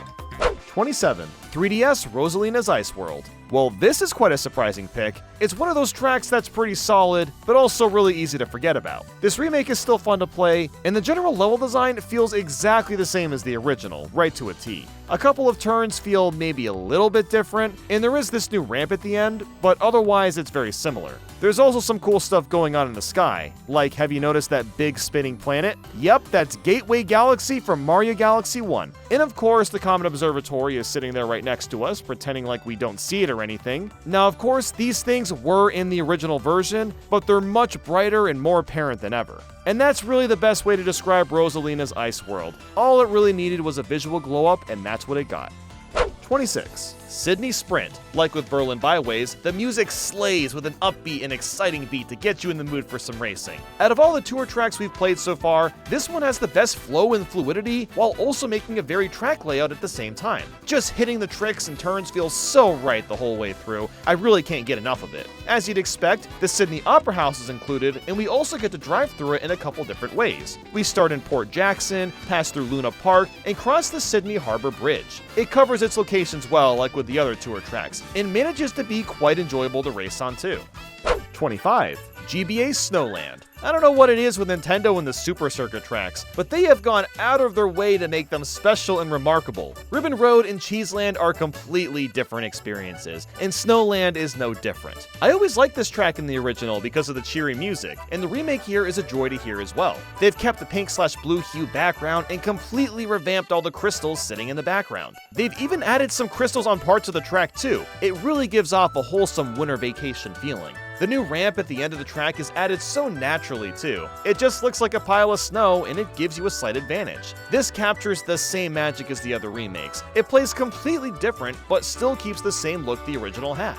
27. 3DS Rosalina's Ice World. Well, this is quite a surprising pick. It's one of those tracks that's pretty solid, but also really easy to forget about. This remake is still fun to play, and the general level design feels exactly the same as the original, right to a T. A couple of turns feel maybe a little bit different, and there is this new ramp at the end, but otherwise it's very similar. There's also some cool stuff going on in the sky, like have you noticed that big spinning planet? Yep, that's Gateway Galaxy from Mario Galaxy 1. And of course, the Comet Observatory is sitting there right next to us, pretending like we don't see it or anything. Now, of course, these things were in the original version, but they're much brighter and more apparent than ever. And that's really the best way to describe Rosalina's Ice World. All it really needed was a visual glow up, and that's what it got. 26. Sydney Sprint. Like with Berlin Byways, the music slays with an upbeat and exciting beat to get you in the mood for some racing. Out of all the tour tracks we've played so far, this one has the best flow and fluidity while also making a varied track layout at the same time. Just hitting the tricks and turns feels so right the whole way through. I really can't get enough of it. As you'd expect, the Sydney Opera House is included, and we also get to drive through it in a couple different ways. We start in Port Jackson, pass through Luna Park, and cross the Sydney Harbor Bridge. It covers its locations well, like with the other tour tracks, and manages to be quite enjoyable to race on too. 25. GBA Snowland. I don't know what it is with Nintendo and the Super Circuit tracks, but they have gone out of their way to make them special and remarkable. Ribbon Road and Cheeseland are completely different experiences, and Snowland is no different. I always liked this track in the original because of the cheery music, and the remake here is a joy to hear as well. They've kept the pink/blue hue background and completely revamped all the crystals sitting in the background. They've even added some crystals on parts of the track too. It really gives off a wholesome winter vacation feeling. The new ramp at the end of the track is added so naturally too. It just looks like a pile of snow and it gives you a slight advantage. This captures the same magic as the other remakes. It plays completely different, but still keeps the same look the original had.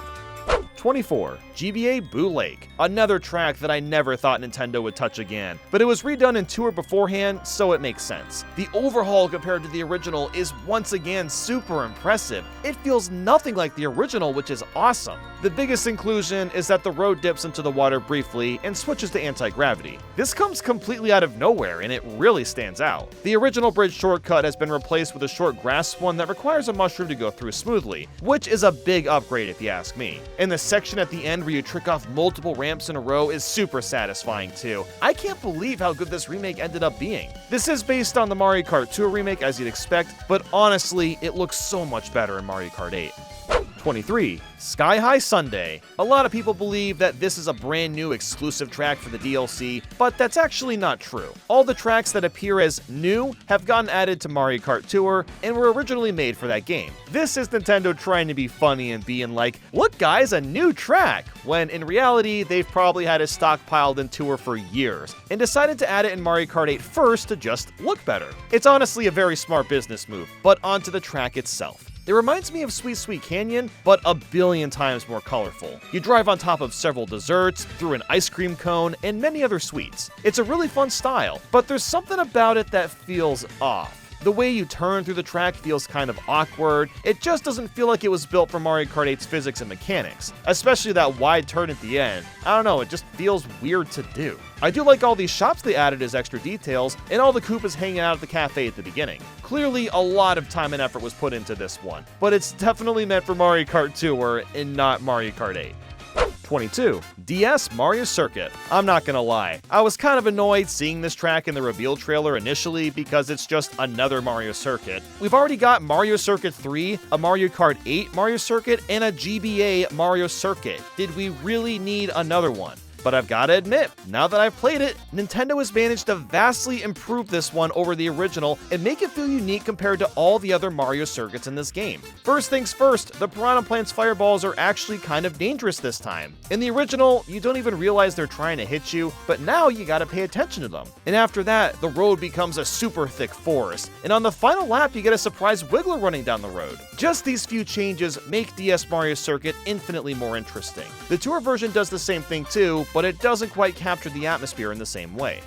24. GBA Boo Lake. Another track that I never thought Nintendo would touch again, but it was redone in tour beforehand, so it makes sense. The overhaul compared to the original is once again super impressive. It feels nothing like the original, which is awesome. The biggest inclusion is that the road dips into the water briefly and switches to anti-gravity. This comes completely out of nowhere and it really stands out. The original bridge shortcut has been replaced with a short grass one that requires a mushroom to go through smoothly, which is a big upgrade if you ask me. And the section at the end where you trick off multiple ramps in a row is super satisfying too. I can't believe how good this remake ended up being. This is based on the Mario Kart Tour remake as you'd expect, but honestly, it looks so much better in Mario Kart 8. 23. Sky High Sunday. A lot of people believe that this is a brand new exclusive track for the DLC, but that's actually not true. All the tracks that appear as new have gotten added to Mario Kart Tour and were originally made for that game. This is Nintendo trying to be funny and being like, look guys, a new track, when in reality they've probably had it stockpiled in Tour for years, and decided to add it in Mario Kart 8 first to just look better. It's honestly a very smart business move, but onto the track itself. It reminds me of Sweet Sweet Canyon, but a billion times more colorful. You drive on top of several desserts, through an ice cream cone, and many other sweets. It's a really fun style, but there's something about it that feels off. The way you turn through the track feels kind of awkward. It just doesn't feel like it was built for Mario Kart 8's physics and mechanics, especially that wide turn at the end. I don't know, it just feels weird to do. I do like all these shops they added as extra details, and all the Koopas hanging out at the cafe at the beginning. Clearly, a lot of time and effort was put into this one, but it's definitely meant for Mario Kart Tour and not Mario Kart 8. 22. DS Mario Circuit. I'm not gonna lie, I was kind of annoyed seeing this track in the reveal trailer initially because it's just another Mario Circuit. We've already got Mario Circuit 3, a Mario Kart 8 Mario Circuit, and a GBA Mario Circuit. Did we really need another one? But I've gotta admit, now that I've played it, Nintendo has managed to vastly improve this one over the original and make it feel unique compared to all the other Mario circuits in this game. First things first, the Piranha Plant's fireballs are actually kind of dangerous this time. In the original, you don't even realize they're trying to hit you, but now you gotta pay attention to them. And after that, the road becomes a super thick forest, and on the final lap you get a surprise Wiggler running down the road. Just these few changes make DS Mario Circuit infinitely more interesting. The Tour version does the same thing too, but it doesn't quite capture the atmosphere in the same way.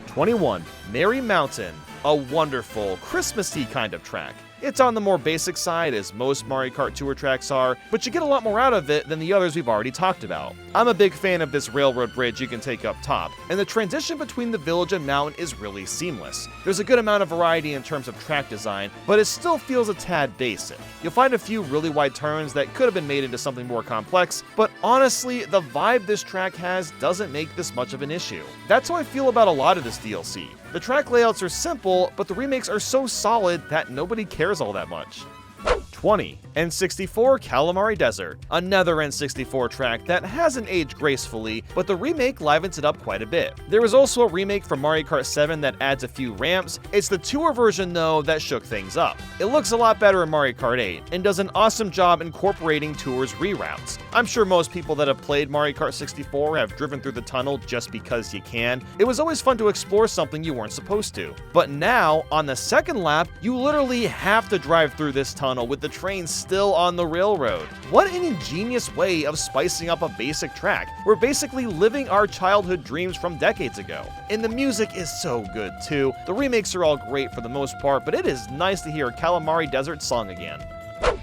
21. Merry Mountain. A wonderful, Christmassy kind of track. It's on the more basic side, as most Mario Kart Tour tracks are, but you get a lot more out of it than the others we've already talked about. I'm a big fan of this railroad bridge you can take up top, and the transition between the village and mountain is really seamless. There's a good amount of variety in terms of track design, but it still feels a tad basic. You'll find a few really wide turns that could have been made into something more complex, but honestly, the vibe this track has doesn't make this much of an issue. That's how I feel about a lot of this DLC. The track layouts are simple, but the remakes are so solid that nobody cares all that much. 20. N64 Calamari Desert. Another N64 track that hasn't aged gracefully, but the remake livens it up quite a bit. There is also a remake for Mario Kart 7 that adds a few ramps. It's the Tour version though that shook things up. It looks a lot better in Mario Kart 8, and does an awesome job incorporating Tour's reroutes. I'm sure most people that have played Mario Kart 64 have driven through the tunnel just because you can. It was always fun to explore something you weren't supposed to. But now, on the second lap, you literally have to drive through this tunnel with the train still on the railroad. What an ingenious way of spicing up a basic track. We're basically living our childhood dreams from decades ago. And the music is so good too. The remakes are all great for the most part, but it is nice to hear Calamari Desert sung again.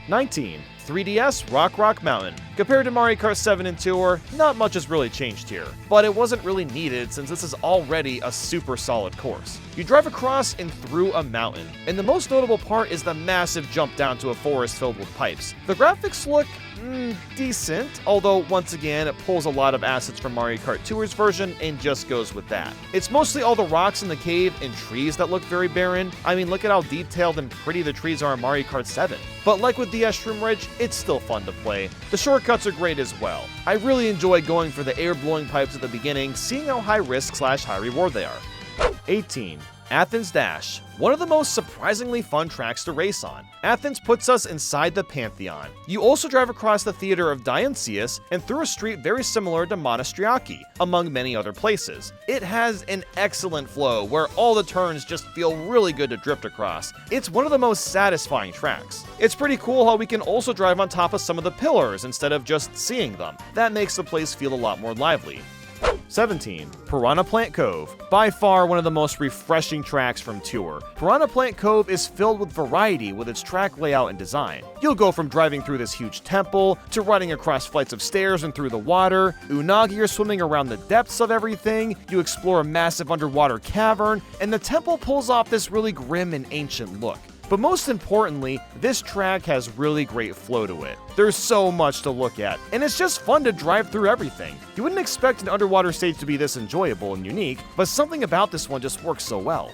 19. 3DS Rock Mountain. Compared to Mario Kart 7 and Tour, not much has really changed here, but it wasn't really needed since this is already a super solid course. You drive across and through a mountain, and the most notable part is the massive jump down to a forest filled with pipes. The graphics look decent, although once again it pulls a lot of assets from Mario Kart Tour's version and just goes with that. It's mostly all the rocks in the cave and trees that look very barren. I mean, look at how detailed and pretty the trees are in Mario Kart 7. But like with DS Shroom Ridge, it's still fun to play. The shortcuts are great as well. I really enjoy going for the air-blowing pipes at the beginning, seeing how high risk / high reward they are. 18. Athens Dash. One of the most surprisingly fun tracks to race on. Athens puts us inside the Pantheon. You also drive across the theater of Dionysius and through a street very similar to Monastriaki, among many other places. It has an excellent flow where all the turns just feel really good to drift across. It's one of the most satisfying tracks. It's pretty cool how we can also drive on top of some of the pillars instead of just seeing them. That makes the place feel a lot more lively. 17. Piranha Plant Cove. By far one of the most refreshing tracks from Tour. Piranha Plant Cove is filled with variety with its track layout and design. You'll go from driving through this huge temple, to running across flights of stairs and through the water. Unagi are swimming around the depths of everything. You explore a massive underwater cavern, and the temple pulls off this really grim and ancient look. But most importantly, this track has really great flow to it. There's so much to look at, and it's just fun to drive through everything. You wouldn't expect an underwater stage to be this enjoyable and unique, but something about this one just works so well.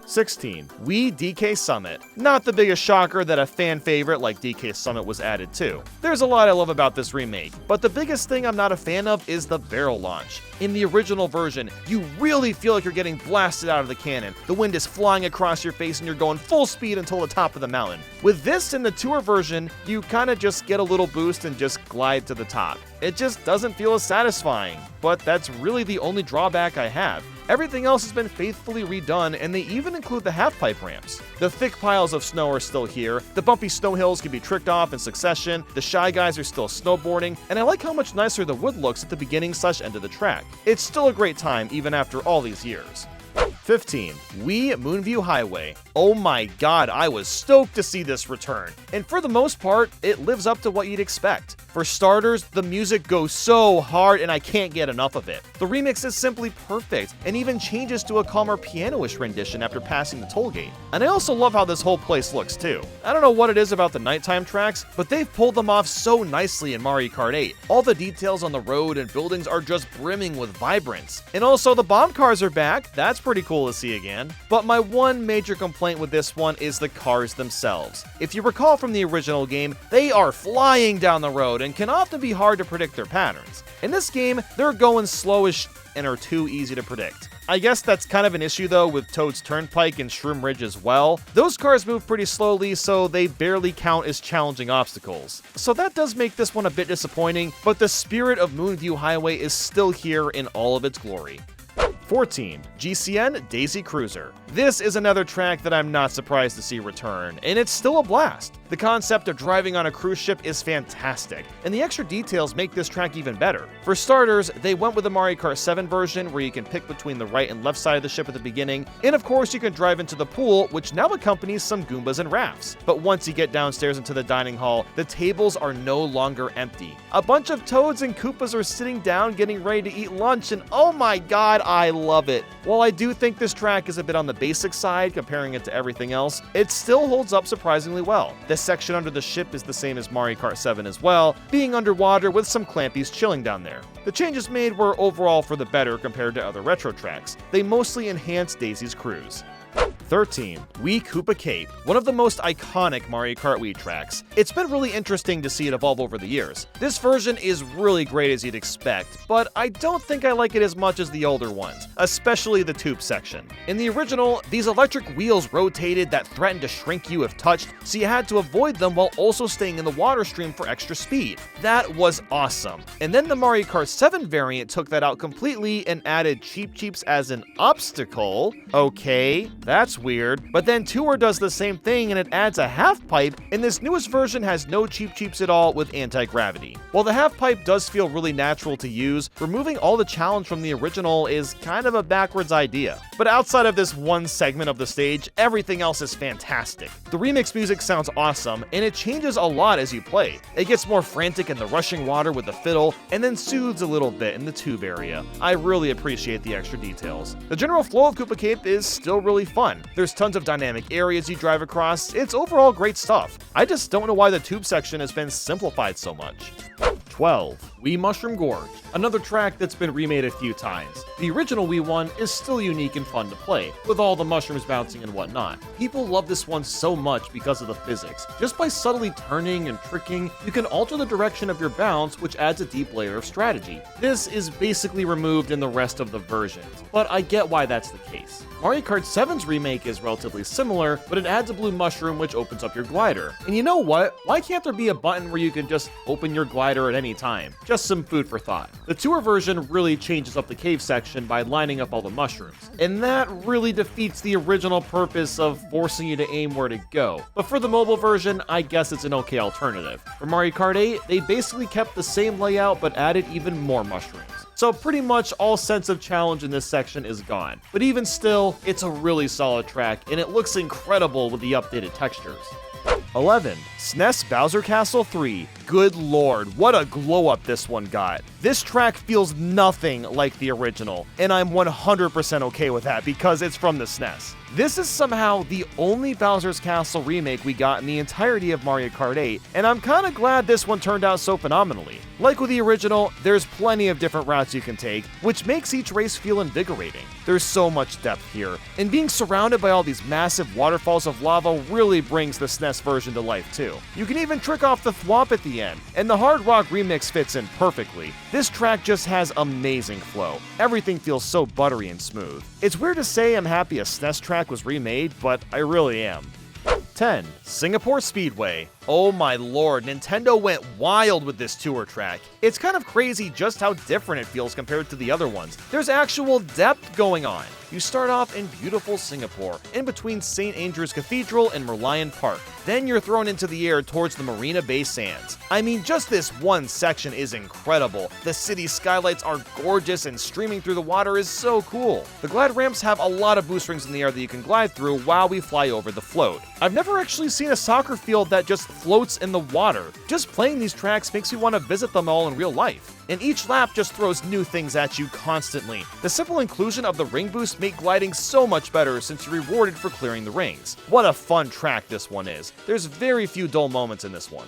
16. Wii DK Summit. Not the biggest shocker that a fan favorite like DK Summit was added to. There's a lot I love about this remake, but the biggest thing I'm not a fan of is the barrel launch. In the original version, you really feel like you're getting blasted out of the cannon. The wind is flying across your face and you're going full speed until the top of the mountain. With this in the tour version, you kinda just get a little boost and just glide to the top. It just doesn't feel as satisfying, but that's really the only drawback I have. Everything else has been faithfully redone, and they even include the half-pipe ramps. The thick piles of snow are still here, the bumpy snow hills can be tricked off in succession, the Shy Guys are still snowboarding, and I like how much nicer the wood looks at the beginning/end of the track. It's still a great time even after all these years. 15. Wii Moonview Highway. Oh my god, I was stoked to see this return. And for the most part, it lives up to what you'd expect. For starters, the music goes so hard and I can't get enough of it. The remix is simply perfect, and even changes to a calmer piano-ish rendition after passing the toll gate. And I also love how this whole place looks too. I don't know what it is about the nighttime tracks, but they've pulled them off so nicely in Mario Kart 8. All the details on the road and buildings are just brimming with vibrance. And also the bomb cars are back, that's pretty cool to see again. But my one major complaint with this one is the cars themselves. If you recall from the original game, they are flying down the road and can often be hard to predict their patterns. In this game, they're going slowish and are too easy to predict. I guess that's kind of an issue though with Toad's Turnpike and Shroom Ridge as well. Those cars move pretty slowly, so they barely count as challenging obstacles. So that does make this one a bit disappointing, but the spirit of Moonview Highway is still here in all of its glory. 14. GCN Daisy Cruiser. This is another track that I'm not surprised to see return, and it's still a blast. The concept of driving on a cruise ship is fantastic, and the extra details make this track even better. For starters, they went with the Mario Kart 7 version where you can pick between the right and left side of the ship at the beginning, and of course you can drive into the pool, which now accompanies some Goombas and rafts. But once you get downstairs into the dining hall, the tables are no longer empty. A bunch of Toads and Koopas are sitting down getting ready to eat lunch, and oh my god, I love it. While I do think this track is a bit on the basic side comparing it to everything else, it still holds up surprisingly well. This section under the ship is the same as Mario Kart 7 as well, being underwater with some Clampies chilling down there. The changes made were overall for the better compared to other retro tracks. They mostly enhanced Daisy's cruise. 13. Wii Koopa Cape, one of the most iconic Mario Kart Wii tracks. It's been really interesting to see it evolve over the years. This version is really great as you'd expect, but I don't think I like it as much as the older ones, especially the tube section. In the original, these electric wheels rotated that threatened to shrink you if touched, so you had to avoid them while also staying in the water stream for extra speed. That was awesome. And then the Mario Kart 7 variant took that out completely and added Cheep Cheeps as an obstacle. Okay, that's weird. But then Tour does the same thing and it adds a half pipe, and this newest version has no Cheep Cheeps at all with anti-gravity. While the half pipe does feel really natural to use, removing all the challenge from the original is kind of a backwards idea. But outside of this one segment of the stage, everything else is fantastic. The remix music sounds awesome, and it changes a lot as you play. It gets more frantic in the rushing water with the fiddle, and then soothes a little bit in the tube area. I really appreciate the extra details. The general flow of Koopa Cape is still really fun. There's tons of dynamic areas you drive across. It's overall great stuff. I just don't know why the tube section has been simplified so much. 12. Wii Mushroom Gorge, another track that's been remade a few times. The original Wii one is still unique and fun to play, with all the mushrooms bouncing and whatnot. People love this one so much because of the physics. Just by subtly turning and tricking, you can alter the direction of your bounce, which adds a deep layer of strategy. This is basically removed in the rest of the versions, but I get why that's the case. Mario Kart 7's remake is relatively similar, but it adds a blue mushroom which opens up your glider. And you know what? Why can't there be a button where you can just open your glider at any time? Just some food for thought. The tour version really changes up the cave section by lining up all the mushrooms, and that really defeats the original purpose of forcing you to aim where to go. But for the mobile version, I guess it's an okay alternative. For Mario Kart 8, they basically kept the same layout but added even more mushrooms. So pretty much all sense of challenge in this section is gone. But even still, it's a really solid track, and it looks incredible with the updated textures. 11. SNES Bowser Castle 3, good lord, what a glow up this one got. This track feels nothing like the original, and I'm 100% okay with that because it's from the SNES. This is somehow the only Bowser's Castle remake we got in the entirety of Mario Kart 8, and I'm kinda glad this one turned out so phenomenally. Like with the original, there's plenty of different routes you can take, which makes each race feel invigorating. There's so much depth here, and being surrounded by all these massive waterfalls of lava really brings the SNES version to life too. You can even trick off the thwomp at the end, and the Hard Rock remix fits in perfectly. This track just has amazing flow. Everything feels so buttery and smooth. It's weird to say I'm happy a SNES track was remade, but I really am. 10. Singapore Speedway. Oh my lord, Nintendo went wild with this tour track. It's kind of crazy just how different it feels compared to the other ones. There's actual depth going on. You start off in beautiful Singapore, in between St. Andrew's Cathedral and Merlion Park. Then you're thrown into the air towards the Marina Bay Sands. I mean, just this one section is incredible. The city skylights are gorgeous and streaming through the water is so cool. The glide ramps have a lot of boost rings in the air that you can glide through while we fly over the float. I've never actually seen a soccer field that just floats in the water. Just playing these tracks makes you want to visit them all in real life. And each lap just throws new things at you constantly. The simple inclusion of the ring boost make gliding so much better since you're rewarded for clearing the rings. What a fun track this one is. There's very few dull moments in this one.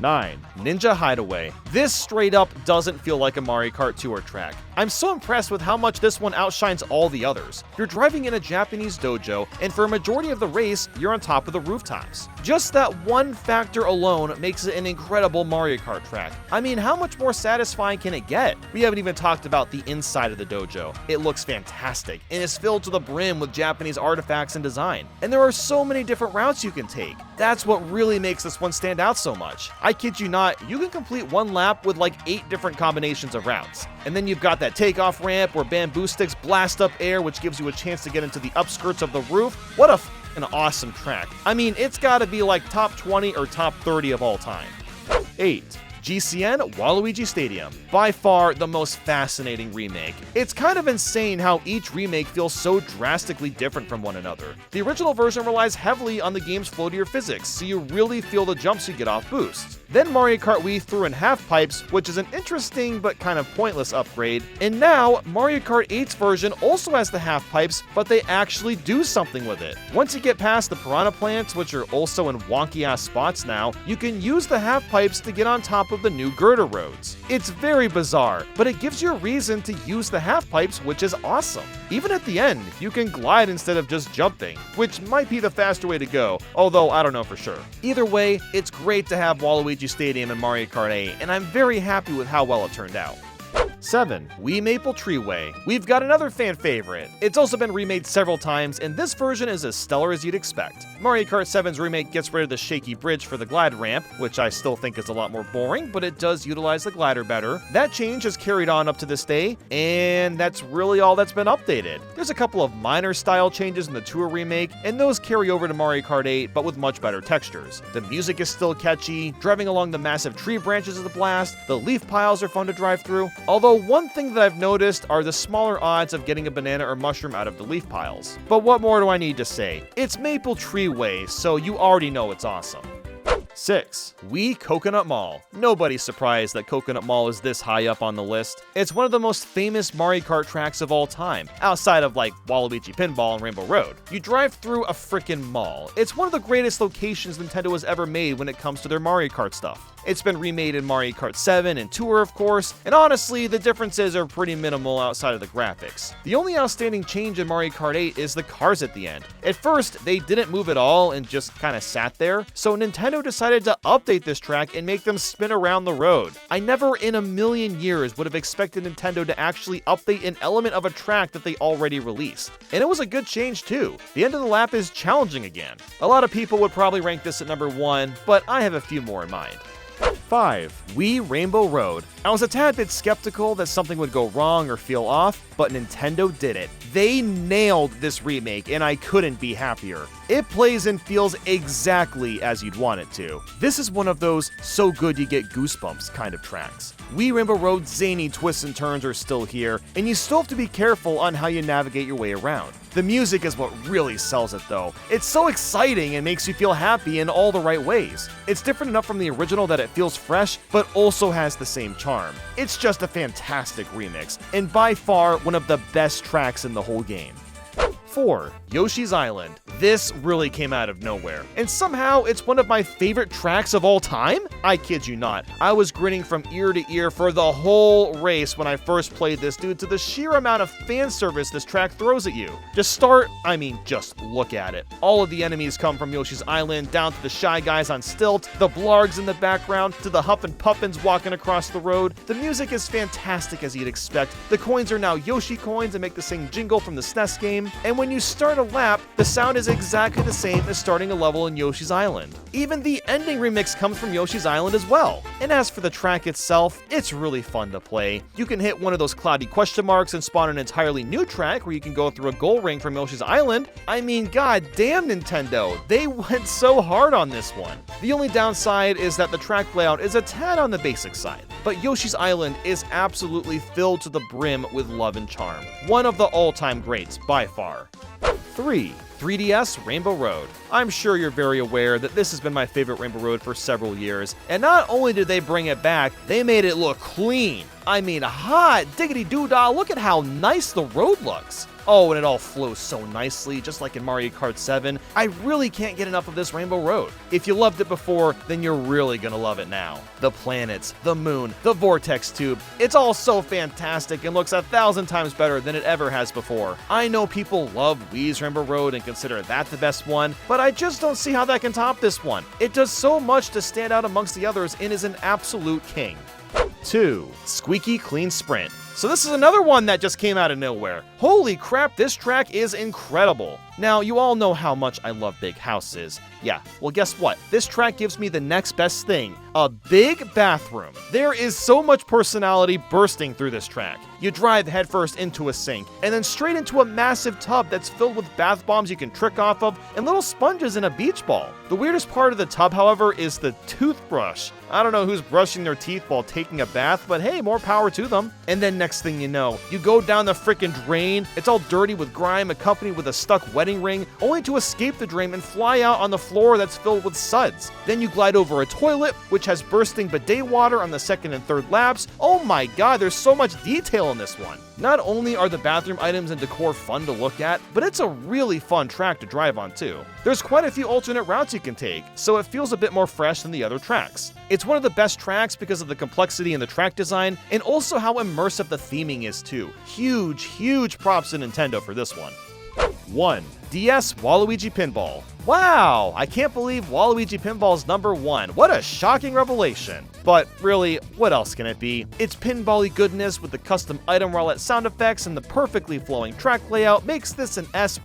9. Ninja Hideaway. This straight up doesn't feel like a Mario Kart Tour track. I'm so impressed with how much this one outshines all the others. You're driving in a Japanese dojo, and for a majority of the race, you're on top of the rooftops. Just that one factor alone makes it an incredible Mario Kart track. I mean, how much more satisfying can it get? We haven't even talked about the inside of the dojo. It looks fantastic, and is filled to the brim with Japanese artifacts and design. And there are so many different routes you can take. That's what really makes this one stand out so much. I kid you not, you can complete one lap with like 8 different combinations of routes. And then you've got that takeoff ramp where bamboo sticks blast up air, which gives you a chance to get into the upskirts of the roof. What an awesome track. I mean, it's gotta be like top 20 or top 30 of all time. 8. GCN Waluigi Stadium. By far the most fascinating remake. It's kind of insane how each remake feels so drastically different from one another. The original version relies heavily on the game's floatier physics, so you really feel the jumps you get off boosts. Then Mario Kart Wii threw in half pipes, which is an interesting but kind of pointless upgrade. And now, Mario Kart 8's version also has the half pipes, but they actually do something with it. Once you get past the piranha plants, which are also in wonky ass spots now, you can use the half pipes to get on top of the new girder roads. It's very bizarre, but it gives you a reason to use the half pipes, which is awesome. Even at the end, you can glide instead of just jumping, which might be the faster way to go, although I don't know for sure. Either way, it's great to have Waluigi Stadium in Mario Kart 8, and I'm very happy with how well it turned out. 7. Wii Maple Treeway. We've got another fan favorite. It's also been remade several times, and this version is as stellar as you'd expect. Mario Kart 7's remake gets rid of the shaky bridge for the glide ramp, which I still think is a lot more boring, but it does utilize the glider better. That change has carried on up to this day, and that's really all that's been updated. There's a couple of minor style changes in the Tour remake, and those carry over to Mario Kart 8, but with much better textures. The music is still catchy, driving along the massive tree branches is a blast, the leaf piles are fun to drive through, although one thing that I've noticed are the smaller odds of getting a banana or mushroom out of the leaf piles. But what more do I need to say? It's Maple Treeway, so you already know it's awesome. 6. Wii Coconut Mall. Nobody's surprised that Coconut Mall is this high up on the list. It's one of the most famous Mario Kart tracks of all time, outside of like Waluigi Pinball and Rainbow Road. You drive through a frickin' mall. It's one of the greatest locations Nintendo has ever made when it comes to their Mario Kart stuff. It's been remade in Mario Kart 7 and Tour, of course, and honestly, the differences are pretty minimal outside of the graphics. The only outstanding change in Mario Kart 8 is the cars at the end. At first, they didn't move at all and just kinda sat there, so Nintendo decided to update this track and make them spin around the road. I never in a million years would have expected Nintendo to actually update an element of a track that they already released. And it was a good change too. The end of the lap is challenging again. A lot of people would probably rank this at number 1, but I have a few more in mind. 5. Wii Rainbow Road. I was a tad bit skeptical that something would go wrong or feel off, but Nintendo did it. They nailed this remake, and I couldn't be happier. It plays and feels exactly as you'd want it to. This is one of those so good you get goosebumps kind of tracks. Wii Rainbow Road's zany twists and turns are still here, and you still have to be careful on how you navigate your way around. The music is what really sells it though. It's so exciting and makes you feel happy in all the right ways. It's different enough from the original that it feels fresh, but also has the same charm. It's just a fantastic remix, and by far one of the best tracks in the whole game. 4. Yoshi's Island. This really came out of nowhere, and somehow it's one of my favorite tracks of all time? I kid you not. I was grinning from ear to ear for the whole race when I first played this due to the sheer amount of fan service this track throws at you. Just look at it. All of the enemies come from Yoshi's Island, down to the Shy Guys on stilts, the Blargs in the background, to the Huff and Puffins walking across the road. The music is fantastic as you'd expect. The coins are now Yoshi coins and make the same jingle from the SNES game, and when you start a lap, the sound is exactly the same as starting a level in Yoshi's Island. Even the ending remix comes from Yoshi's Island as well. And as for the track itself, it's really fun to play. You can hit one of those cloudy question marks and spawn an entirely new track where you can go through a goal ring from Yoshi's Island. I mean, god damn Nintendo, they went so hard on this one. The only downside is that the track layout is a tad on the basic side, but Yoshi's Island is absolutely filled to the brim with love and charm. One of the all-time greats, by far. 3. 3DS Rainbow Road. I'm sure you're very aware that this has been my favorite Rainbow Road for several years, and not only did they bring it back, they made it look clean. I mean, hot diggity doo-dah, look at how nice the road looks. Oh, and it all flows so nicely, just like in Mario Kart 7. I really can't get enough of this Rainbow Road. If you loved it before, then you're really gonna love it now. The planets, the moon, the vortex tube, it's all so fantastic and looks 1,000 times better than it ever has before. I know people love Wii's Rainbow Road and consider that the best one, but I just don't see how that can top this one. It does so much to stand out amongst the others and is an absolute king. 2. Squeaky Clean Sprint. So this is another one that just came out of nowhere. Holy crap, this track is incredible. Now, you all know how much I love big houses. Yeah, well guess what? This track gives me the next best thing, a big bathroom. There is so much personality bursting through this track. You drive headfirst into a sink, and then straight into a massive tub that's filled with bath bombs you can trick off of, and little sponges in a beach ball. The weirdest part of the tub, however, is the toothbrush. I don't know who's brushing their teeth while taking a bath, but hey, more power to them. And then next thing you know, you go down the frickin' drain, it's all dirty with grime accompanied with a stuck wedding ring, only to escape the drain and fly out on the floor that's filled with suds. Then you glide over a toilet, which has bursting bidet water on the second and third laps. Oh my god, there's so much detail in this one. Not only are the bathroom items and decor fun to look at, but it's a really fun track to drive on too. There's quite a few alternate routes you can take, so it feels a bit more fresh than the other tracks. It's one of the best tracks because of the complexity in the track design, and also how immersive the theming is too. Huge props to Nintendo for this one. 1. DS Waluigi Pinball. Wow, I can't believe Waluigi Pinball's number 1. What a shocking revelation. But really, what else can it be? It's pinball-y goodness with the custom item roulette sound effects and the perfectly flowing track layout makes this an S++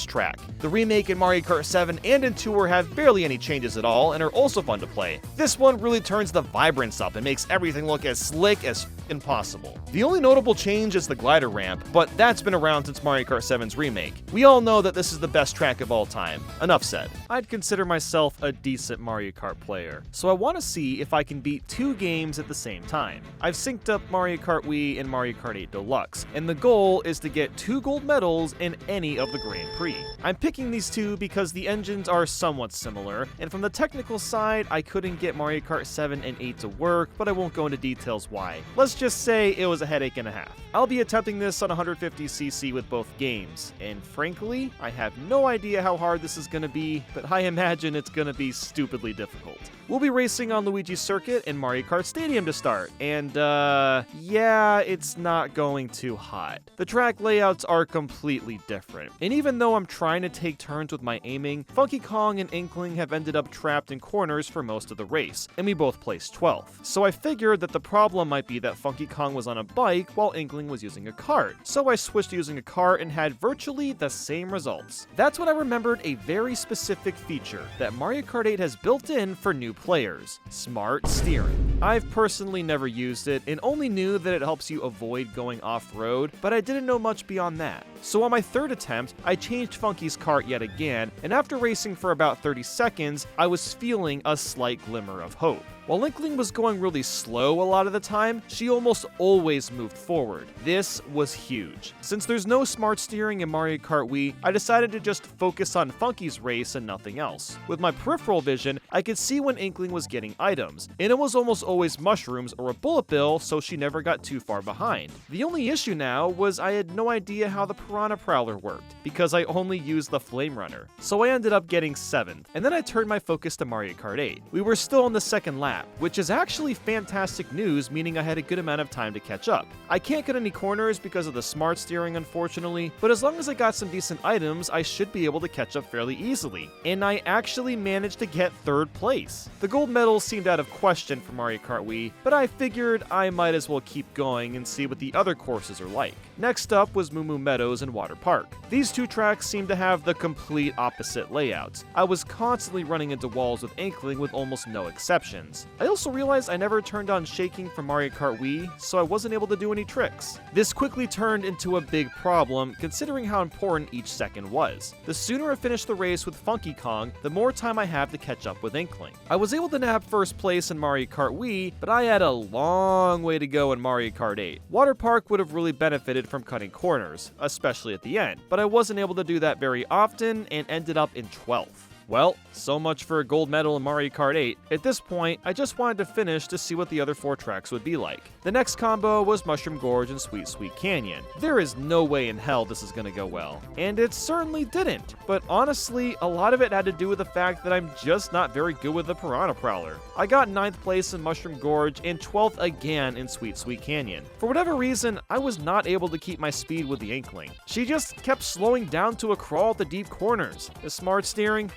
track. The remake in Mario Kart 7 and in Tour have barely any changes at all and are also fun to play. This one really turns the vibrance up and makes everything look as slick as possible. The only notable change is the glider ramp, but that's been around since Mario Kart 7's remake. We all know that this is the best track of all time. Enough said. I'd consider myself a decent Mario Kart player, so I want to see if I can beat 2 games at the same time. I've synced up Mario Kart Wii and Mario Kart 8 Deluxe, and the goal is to get 2 gold medals in any of the Grand Prix. I'm picking these 2 because the engines are somewhat similar, and from the technical side, I couldn't get Mario Kart 7 and 8 to work, but I won't go into details why. Let's just say it was a headache and a half. I'll be attempting this on 150cc with both games, and frankly, I have no idea how hard this is going to be, but I imagine it's going to be stupidly difficult. We'll be racing on Luigi's Circuit and Mario Kart Stadium to start, and yeah, it's not going too hot. The track layouts are completely different, and even though I'm trying to take turns with my aiming, Funky Kong and Inkling have ended up trapped in corners for most of the race, and we both placed 12th. So I figured that the problem might be that Funky Kong was on a bike while Inkling was using a cart, so I switched to using a cart and had virtually the same results. That's when I remembered a very specific feature that Mario Kart 8 has built in for new players: smart steering. I've personally never used it and only knew that it helps you avoid going off-road, but I didn't know much beyond that. So on my 3rd attempt, I changed Funky's cart yet again, and after racing for about 30 seconds, I was feeling a slight glimmer of hope. While Inkling was going really slow a lot of the time, she almost always moved forward. This was huge. Since there's no smart steering in Mario Kart Wii, I decided to just focus on Funky's race and nothing else. With my peripheral vision, I could see when Inkling was getting items, and it was almost always mushrooms or a bullet bill, so she never got too far behind. The only issue now was I had no idea how the Piranha Prowler worked, because I only used the Flame Runner. So I ended up getting 7th, and then I turned my focus to Mario Kart 8. We were still on the second lap, which is actually fantastic news, meaning I had a good amount of time to catch up. I can't get any corners because of the smart steering, unfortunately, but as long as I got some decent items, I should be able to catch up fairly easily. And I actually managed to get 3rd place. The gold medal seemed out of question for Mario Kart Wii, but I figured I might as well keep going and see what the other courses are like. Next up was Moo Moo Meadows and Water Park. These two tracks seemed to have the complete opposite layouts. I was constantly running into walls with Inkling with almost no exceptions. I also realized I never turned on shaking for Mario Kart Wii, so I wasn't able to do any tricks. This quickly turned into a big problem, considering how important each second was. The sooner I finished the race with Funky Kong, the more time I have to catch up with Inkling. I was able to nab 1st place in Mario Kart Wii, but I had a long way to go in Mario Kart 8. Water Park would have really benefited from cutting corners, especially at the end, but I wasn't able to do that very often and ended up in 12th. Well, so much for a gold medal in Mario Kart 8. At this point, I just wanted to finish to see what the other 4 tracks would be like. The next combo was Mushroom Gorge and Sweet Sweet Canyon. There is no way in hell this is gonna go well. And it certainly didn't. But honestly, a lot of it had to do with the fact that I'm just not very good with the Piranha Prowler. I got 9th place in Mushroom Gorge and 12th again in Sweet Sweet Canyon. For whatever reason, I was not able to keep my speed with the Inkling. She just kept slowing down to a crawl at the deep corners. The smart steering?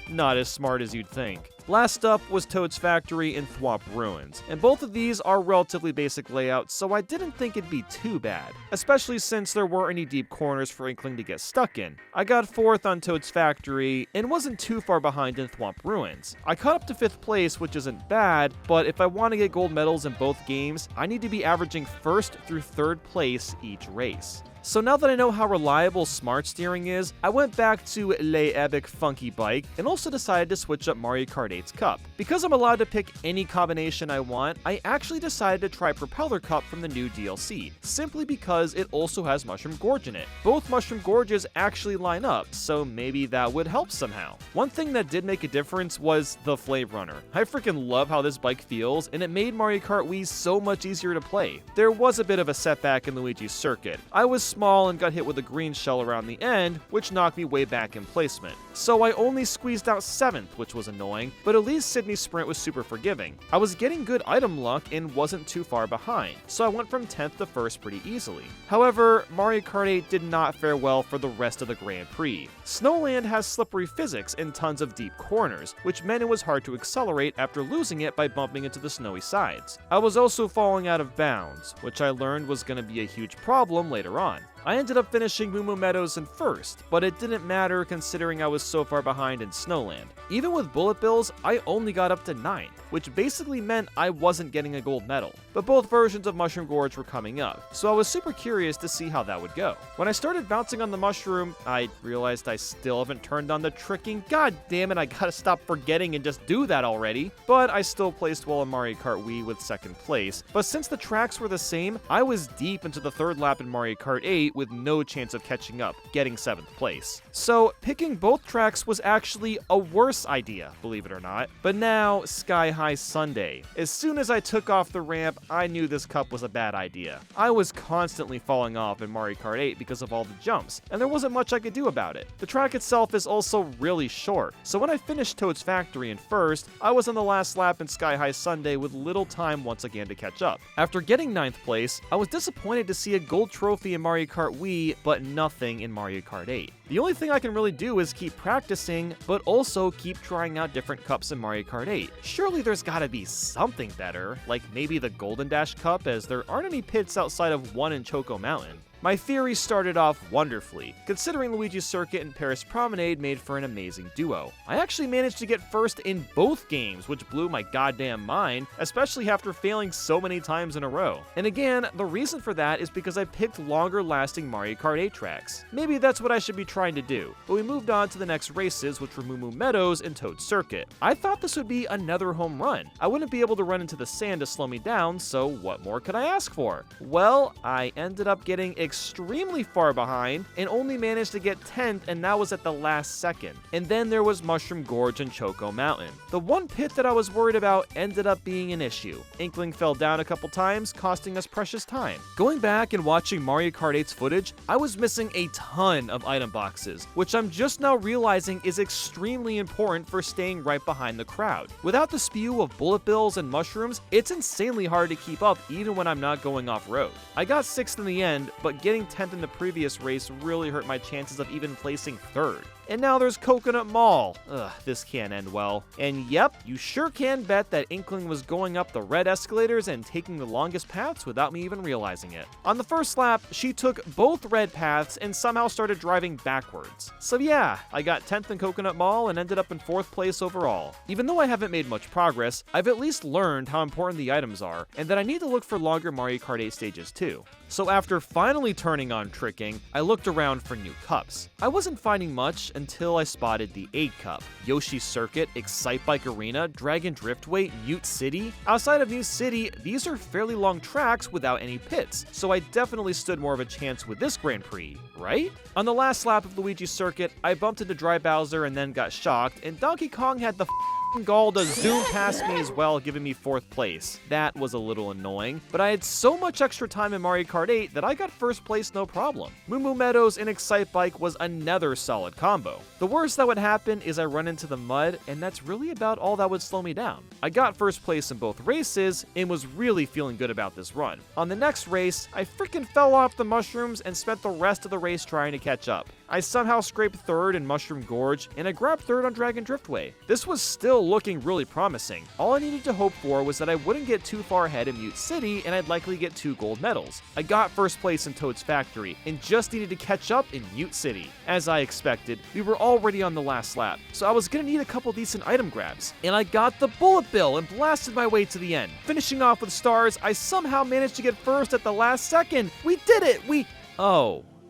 Not as smart as you'd think. Last up was Toad's Factory and Thwomp Ruins, and both of these are relatively basic layouts, so I didn't think it'd be too bad, especially since there weren't any deep corners for Inkling to get stuck in. I got 4th on Toad's Factory, and wasn't too far behind in Thwomp Ruins. I caught up to 5th place, which isn't bad, but if I want to get gold medals in both games, I need to be averaging 1st through 3rd place each race. So now that I know how reliable smart steering is, I went back to Le Epic Funky Bike and also decided to switch up Mario Kart 8's Cup. Because I'm allowed to pick any combination I want, I actually decided to try Propeller Cup from the new DLC, simply because it also has Mushroom Gorge in it. Both Mushroom Gorges actually line up, so maybe that would help somehow. One thing that did make a difference was the Flame Runner. I freaking love how this bike feels, and it made Mario Kart Wii so much easier to play. There was a bit of a setback in Luigi's Circuit. I was small and got hit with a green shell around the end, which knocked me way back in placement. So I only squeezed out 7th, which was annoying, but at least Sydney Sprint was super forgiving. I was getting good item luck and wasn't too far behind, so I went from 10th to 1st pretty easily. However, Mario Kart 8 did not fare well for the rest of the Grand Prix. Snowland has slippery physics and tons of deep corners, which meant it was hard to accelerate after losing it by bumping into the snowy sides. I was also falling out of bounds, which I learned was going to be a huge problem later on. I ended up finishing Moo Moo Meadows in 1st, but it didn't matter considering I was so far behind in Snowland. Even with bullet bills, I only got up to 9th, which basically meant I wasn't getting a gold medal. But both versions of Mushroom Gorge were coming up, so I was super curious to see how that would go. When I started bouncing on the mushroom, I realized I still haven't turned on the tricking. God damn it, I gotta stop forgetting and just do that already. But I still placed well in Mario Kart Wii with 2nd place, but since the tracks were the same, I was deep into the 3rd lap in Mario Kart 8 with no chance of catching up, getting 7th place. So picking both tracks was actually a worse idea, believe it or not. But now, Sky High Sunday. As soon as I took off the ramp, I knew this cup was a bad idea. I was constantly falling off in Mario Kart 8 because of all the jumps, and there wasn't much I could do about it. The track itself is also really short, so when I finished Toad's Factory in 1st, I was on the last lap in Sky High Sunday with little time once again to catch up. After getting 9th place, I was disappointed to see a gold trophy in Mario Kart Wii, but nothing in Mario Kart 8. The only thing I can really do is keep practicing, but also keep trying out different cups in Mario Kart 8. Surely there's gotta be something better, like maybe the Golden Dash Cup, as there aren't any pits outside of one in Choco Mountain. My theory started off wonderfully, considering Luigi's Circuit and Paris Promenade made for an amazing duo. I actually managed to get 1st in both games, which blew my goddamn mind, especially after failing so many times in a row. And again, the reason for that is because I picked longer lasting Mario Kart 8 tracks. Maybe that's what I should be trying trying to do, but we moved on to the next races, which were Moo Moo Meadows and Toad Circuit. I thought this would be another home run. I wouldn't be able to run into the sand to slow me down, so what more could I ask for? Well, I ended up getting extremely far behind and only managed to get 10th, and that was at the last second. And then there was Mushroom Gorge and Choco Mountain. The one pit that I was worried about ended up being an issue. Inkling fell down a couple times, costing us precious time. Going back and watching Mario Kart 8's footage, I was missing a ton of item boxes, which I'm just now realizing is extremely important for staying right behind the crowd. Without the spew of bullet bills and mushrooms, it's insanely hard to keep up even when I'm not going off-road. I got 6th in the end, but getting 10th in the previous race really hurt my chances of even placing 3rd. And now there's Coconut Mall. Ugh, this can't end well. And yep, you sure can bet that Inkling was going up the red escalators and taking the longest paths without me even realizing it. On the first lap, she took both red paths and somehow started driving backwards. So yeah, I got 10th in Coconut Mall and ended up in 4th place overall. Even though I haven't made much progress, I've at least learned how important the items are, and that I need to look for longer Mario Kart 8 stages too. So after finally turning on tricking, I looked around for new cups. I wasn't finding much until I spotted the 8 Cup, Yoshi's Circuit, Excite Bike Arena, Dragon Driftway, Mute City. Outside of Mute City, these are fairly long tracks without any pits, so I definitely stood more of a chance with this Grand Prix, right? On the last lap of Luigi's Circuit, I bumped into Dry Bowser and then got shocked, and Donkey Kong had the gall to zoom past me as well, giving me 4th place. That was a little annoying, but I had so much extra time in Mario Kart 8 that I got 1st place no problem. Moo Moo Meadows and Excite Bike was another solid combo. The worst that would happen is I run into the mud, and that's really about all that would slow me down. I got 1st place in both races and was really feeling good about this run. On the next race, I freaking fell off the mushrooms and spent the rest of the race trying to catch up. I somehow scraped 3rd in Mushroom Gorge, and I grabbed 3rd on Dragon Driftway. This was still looking really promising. All I needed to hope for was that I wouldn't get too far ahead in Mute City, and I'd likely get 2 gold medals. I got 1st place in Toad's Factory, and just needed to catch up in Mute City. As I expected, we were already on the last lap, so I was gonna need a couple decent item grabs. And I got the Bullet Bill and blasted my way to the end. Finishing off with stars, I somehow managed to get 1st at the last second. We did it!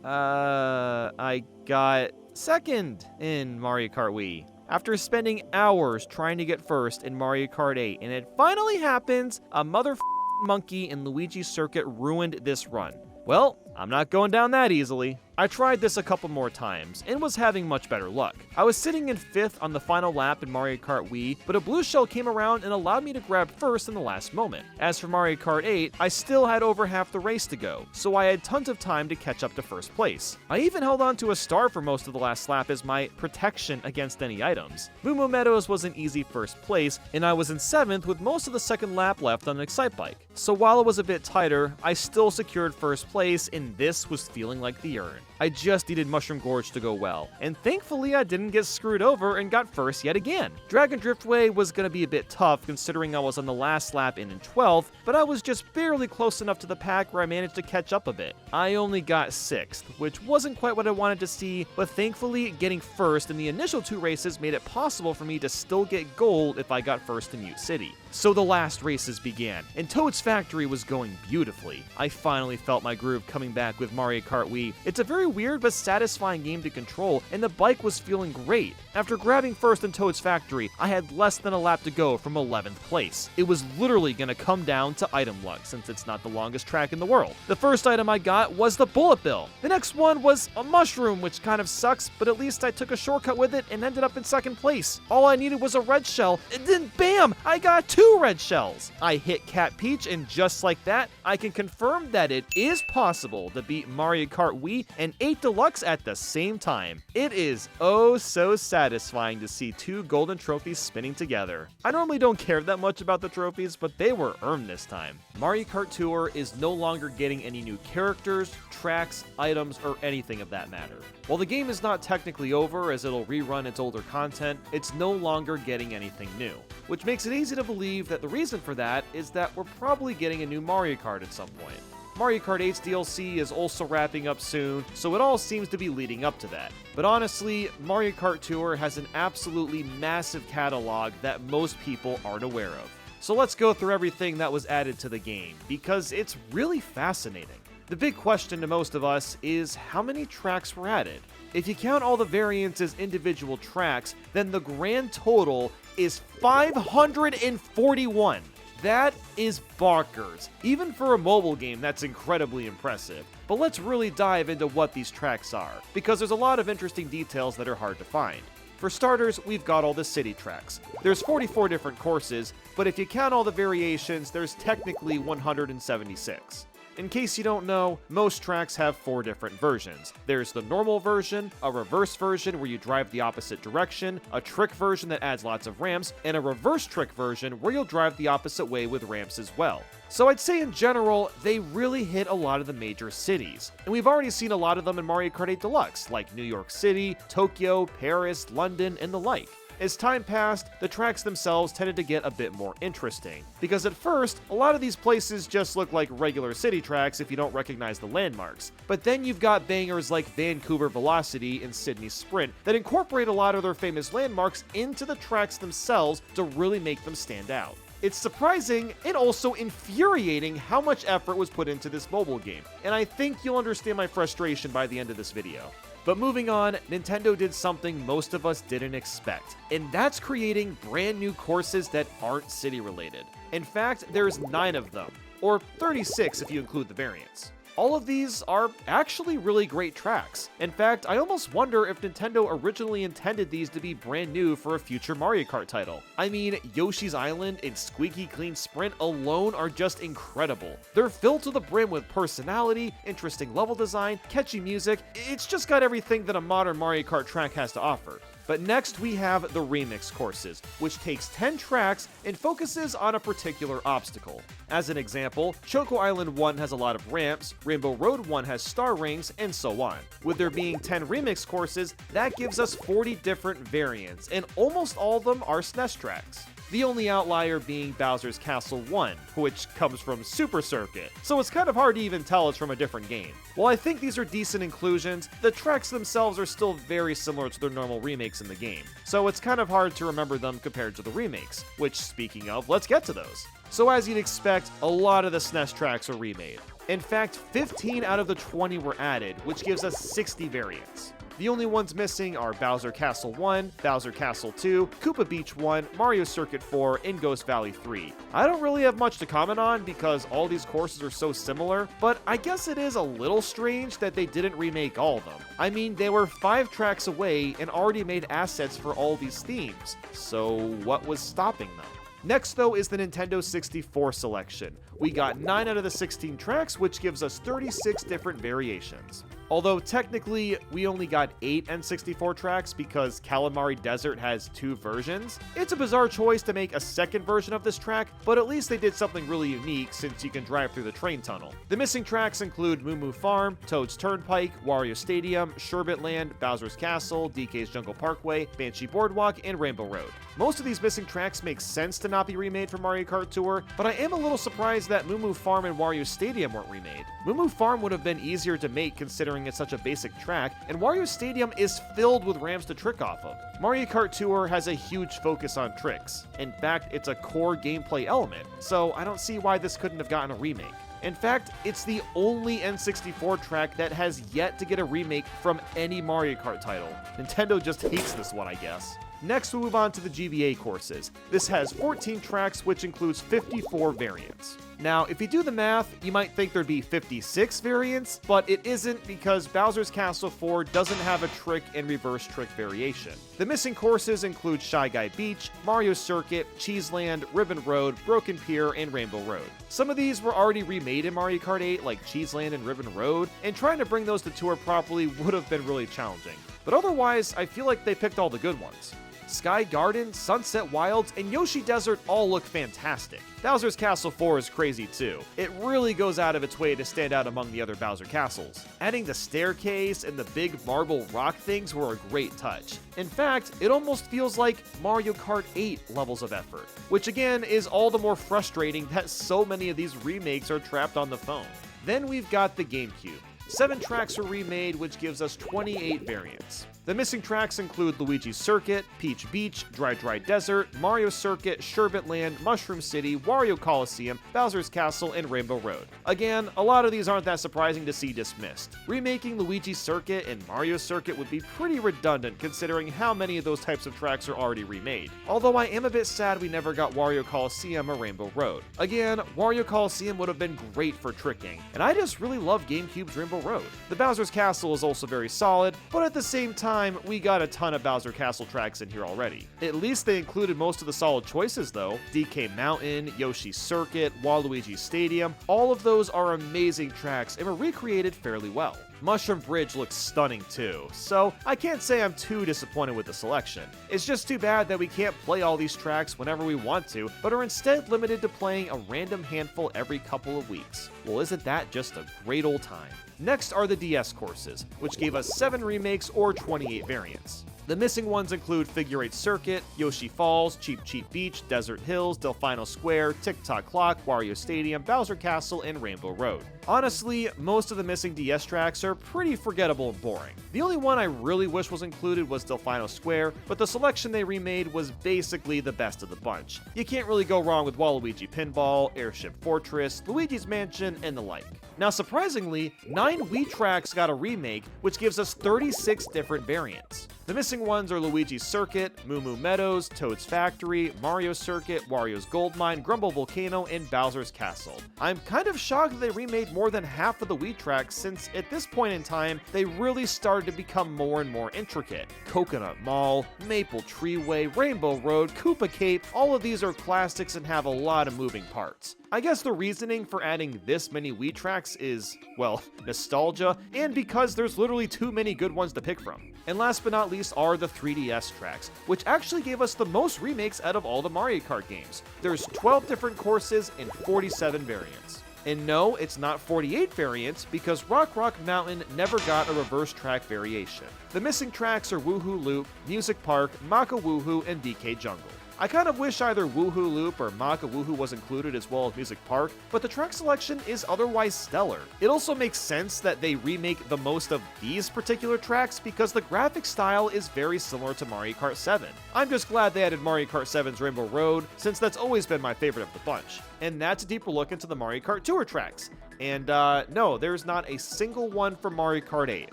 I got 2nd in Mario Kart Wii. After spending hours trying to get 1st in Mario Kart 8, and it finally happens, a monkey in Luigi's Circuit ruined this run. Well, I'm not going down that easily. I tried this a couple more times, and was having much better luck. I was sitting in 5th on the final lap in Mario Kart Wii, but a blue shell came around and allowed me to grab 1st in the last moment. As for Mario Kart 8, I still had over half the race to go, so I had tons of time to catch up to 1st place. I even held on to a star for most of the last lap as my protection against any items. Moo Moo Meadows was an easy 1st place, and I was in 7th with most of the 2nd lap left on an Excite Bike. So while it was a bit tighter, I still secured 1st place, and this was feeling like the earn. I just needed Mushroom Gorge to go well, and thankfully I didn't get screwed over and got 1st yet again. Dragon Driftway was gonna be a bit tough considering I was on the last lap in 12th, but I was just barely close enough to the pack where I managed to catch up a bit. I only got 6th, which wasn't quite what I wanted to see, but thankfully getting 1st in the initial 2 races made it possible for me to still get gold if I got 1st in Mute City. So the last races began, and Toad's Factory was going beautifully. I finally felt my groove coming back with Mario Kart Wii. It's a very weird but satisfying game to control, and the bike was feeling great. After grabbing 1st in Toad's Factory, I had less than a lap to go from 11th place. It was literally gonna come down to item luck, since it's not the longest track in the world. The first item I got was the Bullet Bill. The next one was a mushroom, which kind of sucks, but at least I took a shortcut with it and ended up in 2nd place. All I needed was a red shell, and then bam! I got 2 red shells! I hit Cat Peach, and just like that, I can confirm that it is possible to beat Mario Kart Wii and 8 Deluxe at the same time. It is oh so satisfying to see 2 golden trophies spinning together. I normally don't care that much about the trophies, but they were earned this time. Mario Kart Tour is no longer getting any new characters, tracks, items, or anything of that matter. While the game is not technically over as it'll rerun its older content, it's no longer getting anything new, which makes it easy to believe that the reason for that is that we're probably getting a new Mario Kart at some point. Mario Kart 8's DLC is also wrapping up soon, so it all seems to be leading up to that. But honestly, Mario Kart Tour has an absolutely massive catalog that most people aren't aware of. So let's go through everything that was added to the game, because it's really fascinating. The big question to most of us is how many tracks were added? If you count all the variants as individual tracks, then the grand total is 541. That is bonkers. Even for a mobile game, that's incredibly impressive. But let's really dive into what these tracks are, because there's a lot of interesting details that are hard to find. For starters, we've got all the city tracks. There's 44 different courses, but if you count all the variations, there's technically 176. In case you don't know, most tracks have 4 different versions. There's the normal version, a reverse version where you drive the opposite direction, a trick version that adds lots of ramps, and a reverse trick version where you'll drive the opposite way with ramps as well. So I'd say in general, they really hit a lot of the major cities. And we've already seen a lot of them in Mario Kart 8 Deluxe, like New York City, Tokyo, Paris, London, and the like. As time passed, the tracks themselves tended to get a bit more interesting, because at first, a lot of these places just look like regular city tracks if you don't recognize the landmarks. But then you've got bangers like Vancouver Velocity and Sydney Sprint that incorporate a lot of their famous landmarks into the tracks themselves to really make them stand out. It's surprising and also infuriating how much effort was put into this mobile game, and I think you'll understand my frustration by the end of this video. But moving on, Nintendo did something most of us didn't expect, and that's creating brand new courses that aren't city related. In fact, there's 9 of them, or 36 if you include the variants. All of these are actually really great tracks. In fact, I almost wonder if Nintendo originally intended these to be brand new for a future Mario Kart title. I mean, Yoshi's Island and Squeaky Clean Sprint alone are just incredible. They're filled to the brim with personality, interesting level design, catchy music. It's just got everything that a modern Mario Kart track has to offer. But next we have the remix courses, which takes 10 tracks and focuses on a particular obstacle. As an example, Choco Island 1 has a lot of ramps, Rainbow Road 1 has star rings, and so on. With there being 10 remix courses, that gives us 40 different variants, and almost all of them are SNES tracks. The only outlier being Bowser's Castle 1, which comes from Super Circuit, so it's kind of hard to even tell it's from a different game. While I think these are decent inclusions, the tracks themselves are still very similar to their normal remakes in the game, so it's kind of hard to remember them compared to the remakes, which, speaking of, let's get to those. So as you'd expect, a lot of the SNES tracks are remade. In fact, 15 out of the 20 were added, which gives us 60 variants. The only ones missing are Bowser Castle 1, Bowser Castle 2, Koopa Beach 1, Mario Circuit 4, and Ghost Valley 3. I don't really have much to comment on because all these courses are so similar, but I guess it is a little strange that they didn't remake all of them. I mean, they were 5 tracks away and already made assets for all these themes, so what was stopping them? Next though is the Nintendo 64 selection. We got 9 out of the 16 tracks, which gives us 36 different variations. Although technically, we only got 8 N64 tracks because Calamari Desert has 2 versions. It's a bizarre choice to make a second version of this track, but at least they did something really unique since you can drive through the train tunnel. The missing tracks include Moo Moo Farm, Toad's Turnpike, Wario Stadium, Sherbet Land, Bowser's Castle, DK's Jungle Parkway, Banshee Boardwalk, and Rainbow Road. Most of these missing tracks make sense to not be remade for Mario Kart Tour, but I am a little surprised that Moo Moo Farm and Wario Stadium weren't remade. Moo Moo Farm would have been easier to make considering it's such a basic track, and Wario Stadium is filled with ramps to trick off of. Mario Kart Tour has a huge focus on tricks. In fact, it's a core gameplay element, so I don't see why this couldn't have gotten a remake. In fact, it's the only N64 track that has yet to get a remake from any Mario Kart title. Nintendo just hates this one, I guess. Next, we move on to the GBA courses. This has 14 tracks, which includes 54 variants. Now, if you do the math, you might think there'd be 56 variants, but it isn't because Bowser's Castle 4 doesn't have a trick and reverse trick variation. The missing courses include Shy Guy Beach, Mario Circuit, Cheeseland, Ribbon Road, Broken Pier, and Rainbow Road. Some of these were already remade in Mario Kart 8, like Cheeseland and Ribbon Road, and trying to bring those to tour properly would have been really challenging. But otherwise, I feel like they picked all the good ones. Sky Garden, Sunset Wilds, and Yoshi Desert all look fantastic. Bowser's Castle 4 is crazy too. It really goes out of its way to stand out among the other Bowser castles. Adding the staircase and the big marble rock things were a great touch. In fact, it almost feels like Mario Kart 8 levels of effort, which again is all the more frustrating that so many of these remakes are trapped on the phone. Then we've got the GameCube. 7 tracks were remade, which gives us 28 variants. The missing tracks include Luigi's Circuit, Peach Beach, Dry Desert, Mario Circuit, Sherbet Land, Mushroom City, Wario Coliseum, Bowser's Castle, and Rainbow Road. Again, a lot of these aren't that surprising to see dismissed. Remaking Luigi's Circuit and Mario Circuit would be pretty redundant considering how many of those types of tracks are already remade. Although I am a bit sad we never got Wario Coliseum or Rainbow Road. Again, Wario Coliseum would have been great for tricking, and I just really love GameCube's Rainbow Road. The Bowser's Castle is also very solid, but at the same time, we got a ton of Bowser Castle tracks in here already. At least they included most of the solid choices though. DK Mountain, Yoshi's Circuit, Waluigi's Stadium, all of those are amazing tracks and were recreated fairly well. Mushroom Bridge looks stunning too, so I can't say I'm too disappointed with the selection. It's just too bad that we can't play all these tracks whenever we want to, but are instead limited to playing a random handful every couple of weeks. Well, isn't that just a great old time? Next are the DS courses, which gave us 7 remakes or 28 variants. The missing ones include Figure 8 Circuit, Yoshi Falls, Cheap Cheap Beach, Desert Hills, Delfino Square, Tick-Tock Clock, Wario Stadium, Bowser Castle, and Rainbow Road. Honestly, most of the missing DS tracks are pretty forgettable and boring. The only one I really wish was included was Delfino Square, but the selection they remade was basically the best of the bunch. You can't really go wrong with Waluigi Pinball, Airship Fortress, Luigi's Mansion, and the like. Now surprisingly, 9 Wii tracks got a remake, which gives us 36 different variants. The missing ones are Luigi's Circuit, Moo Moo Meadows, Toad's Factory, Mario Circuit, Wario's Gold Mine, Grumble Volcano, and Bowser's Castle. I'm kind of shocked that they remade more than half of the Wii tracks since at this point in time, they really started to become more and more intricate. Coconut Mall, Maple Treeway, Rainbow Road, Koopa Cape, all of these are classics and have a lot of moving parts. I guess the reasoning for adding this many Wii tracks is, well, nostalgia, and because there's literally too many good ones to pick from. And last but not least are the 3DS tracks, which actually gave us the most remakes out of all the Mario Kart games. There's 12 different courses and 47 variants. And no, it's not 48 variants, because Rock Mountain never got a reverse track variation. The missing tracks are Woohoo Loop, Music Park, Maka Woohoo, and DK Jungle. I kind of wish either Woohoo Loop or Maka Woohoo was included as well as Music Park, but the track selection is otherwise stellar. It also makes sense that they remake the most of these particular tracks because the graphic style is very similar to Mario Kart 7. I'm just glad they added Mario Kart 7's Rainbow Road, since that's always been my favorite of the bunch. And that's a deeper look into the Mario Kart Tour tracks. And no, there's not a single one for Mario Kart 8,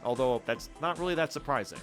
although that's not really that surprising.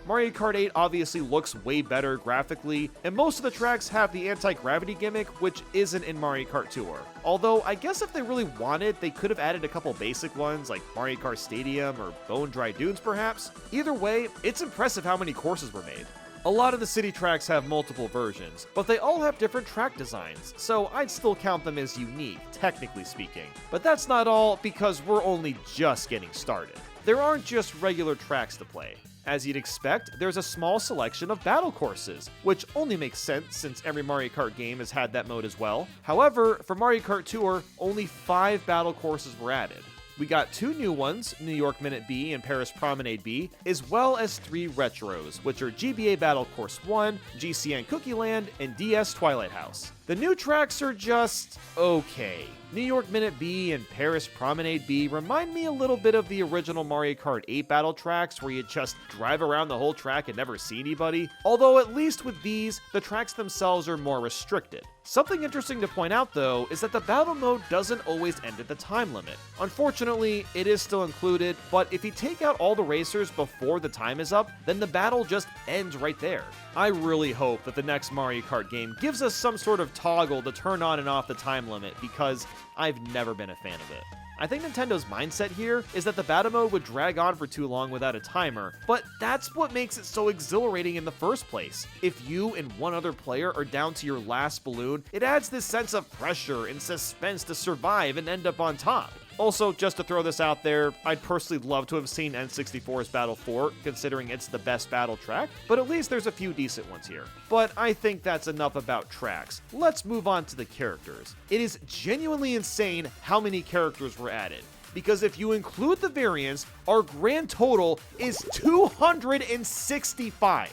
Mario Kart 8 obviously looks way better graphically, and most of the tracks have the anti-gravity gimmick, which isn't in Mario Kart Tour. Although, I guess if they really wanted, they could have added a couple basic ones like Mario Kart Stadium or Bone Dry Dunes perhaps. Either way, it's impressive how many courses were made. A lot of the city tracks have multiple versions, but they all have different track designs, so I'd still count them as unique, technically speaking. But that's not all, because we're only just getting started. There aren't just regular tracks to play. As you'd expect, there's a small selection of battle courses, which only makes sense since every Mario Kart game has had that mode as well. However, for Mario Kart Tour, only 5 battle courses were added. We got 2 new ones, New York Minute B and Paris Promenade B, as well as 3 retros, which are GBA Battle Course 1, GCN Cookie Land, and DS Twilight House. The new tracks are just okay. New York Minute B and Paris Promenade B remind me a little bit of the original Mario Kart 8 battle tracks where you just drive around the whole track and never see anybody, although at least with these, the tracks themselves are more restricted. Something interesting to point out though is that the battle mode doesn't always end at the time limit. Unfortunately, it is still included, but if you take out all the racers before the time is up, then the battle just ends right there. I really hope that the next Mario Kart game gives us some sort of toggle to turn on and off the time limit because I've never been a fan of it. I think Nintendo's mindset here is that the battle mode would drag on for too long without a timer, but that's what makes it so exhilarating in the first place. If you and one other player are down to your last balloon, it adds this sense of pressure and suspense to survive and end up on top. Also, just to throw this out there, I'd personally love to have seen N64's Battle 4, considering it's the best battle track, but at least there's a few decent ones here. But I think that's enough about tracks. Let's move on to the characters. It is genuinely insane how many characters were added, because if you include the variants, our grand total is 265.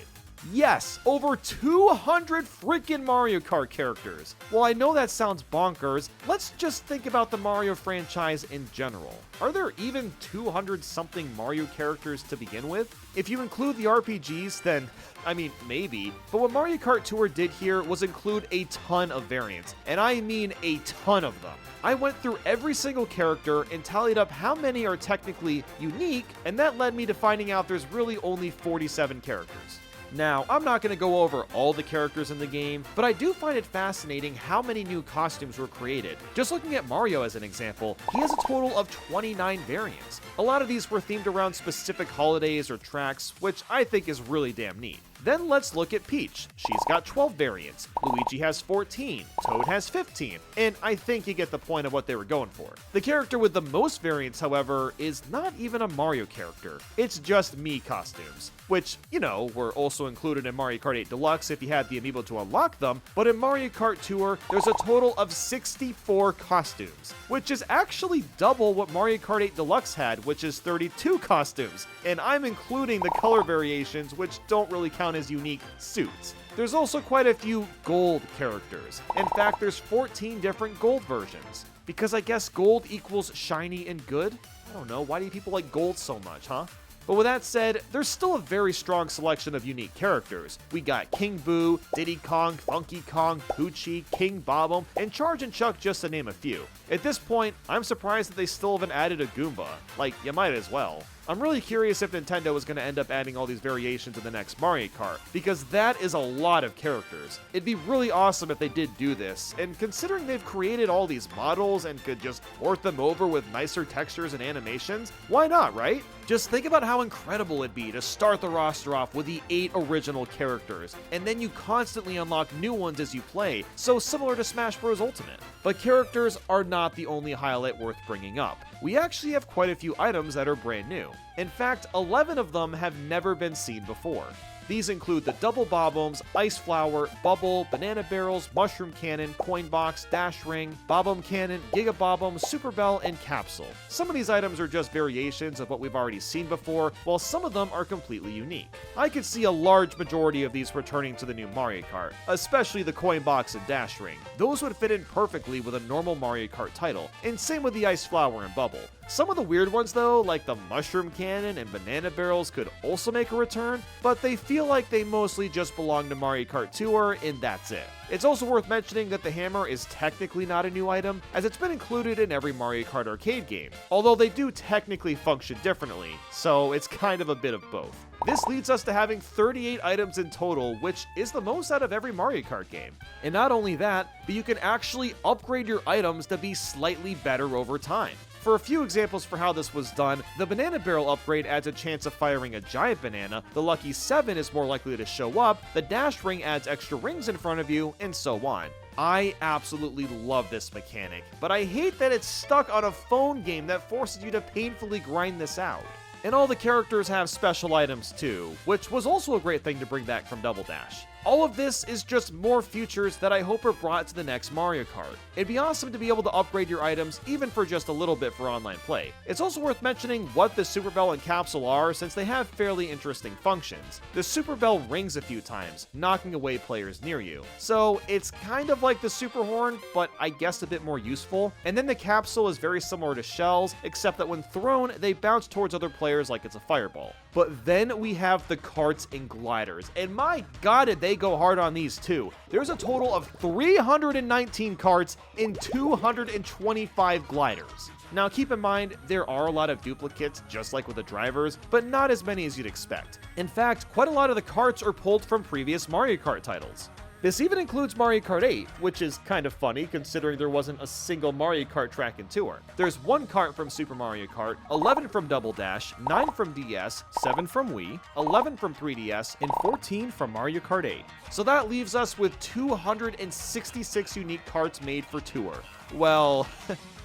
Yes, over 200 freaking Mario Kart characters. While I know that sounds bonkers, let's just think about the Mario franchise in general. Are there even 200 something Mario characters to begin with? If you include the RPGs, then, I mean, maybe. But what Mario Kart Tour did here was include a ton of variants, and I mean a ton of them. I went through every single character and tallied up how many are technically unique, and that led me to finding out there's really only 47 characters. Now, I'm not going to go over all the characters in the game, but I do find it fascinating how many new costumes were created. Just looking at Mario as an example, he has a total of 29 variants. A lot of these were themed around specific holidays or tracks, which I think is really damn neat. Then let's look at Peach. She's got 12 variants, Luigi has 14, Toad has 15, and I think you get the point of what they were going for. The character with the most variants, however, is not even a Mario character. It's just Mii costumes, which, you know, were also included in Mario Kart 8 Deluxe if you had the amiibo to unlock them, but in Mario Kart Tour, there's a total of 64 costumes, which is actually double what Mario Kart 8 Deluxe had, which is 32 costumes, and I'm including the color variations, which don't really count as unique suits. There's also quite a few gold characters. In fact, there's 14 different gold versions. Because I guess gold equals shiny and good? I don't know, why do people like gold so much, huh? But with that said, there's still a very strong selection of unique characters. We got King Boo, Diddy Kong, Funky Kong, Poochie, King Bob-omb, and Charge and Chuck, just to name a few. At this point, I'm surprised that they still haven't added a Goomba. Like, you might as well. I'm really curious if Nintendo is going to end up adding all these variations in the next Mario Kart, because that is a lot of characters. It'd be really awesome if they did do this, and considering they've created all these models and could just port them over with nicer textures and animations, why not, right? Just think about how incredible it'd be to start the roster off with the 8 original characters, and then you constantly unlock new ones as you play, so similar to Smash Bros. Ultimate. But characters are not the only highlight worth bringing up. We actually have quite a few items that are brand new. In fact, 11 of them have never been seen before. These include the Double Bob-ombs, Ice Flower, Bubble, Banana Barrels, Mushroom Cannon, Coin Box, Dash Ring, Bob-omb Cannon, Giga Bob-omb, Super Bell, and Capsule. Some of these items are just variations of what we've already seen before, while some of them are completely unique. I could see a large majority of these returning to the new Mario Kart, especially the Coin Box and Dash Ring. Those would fit in perfectly with a normal Mario Kart title, and same with the Ice Flower and Bubble. Some of the weird ones though, like the Mushroom Cannon and Banana Barrels, could also make a return, but they feel like they mostly just belong to Mario Kart Tour, and that's it. It's also worth mentioning that the hammer is technically not a new item, as it's been included in every Mario Kart arcade game, although they do technically function differently, so it's kind of a bit of both. This leads us to having 38 items in total, which is the most out of every Mario Kart game. And not only that, but you can actually upgrade your items to be slightly better over time. For a few examples for how this was done, the Banana Barrel upgrade adds a chance of firing a giant banana, the Lucky 7 is more likely to show up, the Dash Ring adds extra rings in front of you, and so on. I absolutely love this mechanic, but I hate that it's stuck on a phone game that forces you to painfully grind this out. And all the characters have special items too, which was also a great thing to bring back from Double Dash. All of this is just more features that I hope are brought to the next Mario Kart. It'd be awesome to be able to upgrade your items even for just a little bit for online play. It's also worth mentioning what the Super Bell and Capsule are, since they have fairly interesting functions. The Super Bell rings a few times, knocking away players near you. So it's kind of like the Super Horn, but I guess a bit more useful. And then the Capsule is very similar to shells, except that when thrown, they bounce towards other players like it's a fireball. But then we have the carts and gliders, and my god did they go hard on these too. There's a total of 319 carts and 225 gliders. Now keep in mind, there are a lot of duplicates just like with the drivers, but not as many as you'd expect. In fact, quite a lot of the carts are pulled from previous Mario Kart titles. This even includes Mario Kart 8, which is kind of funny considering there wasn't a single Mario Kart track in Tour. There's 1 cart from Super Mario Kart, 11 from Double Dash, 9 from DS, 7 from Wii, 11 from 3DS, and 14 from Mario Kart 8. So that leaves us with 266 unique carts made for Tour. Well,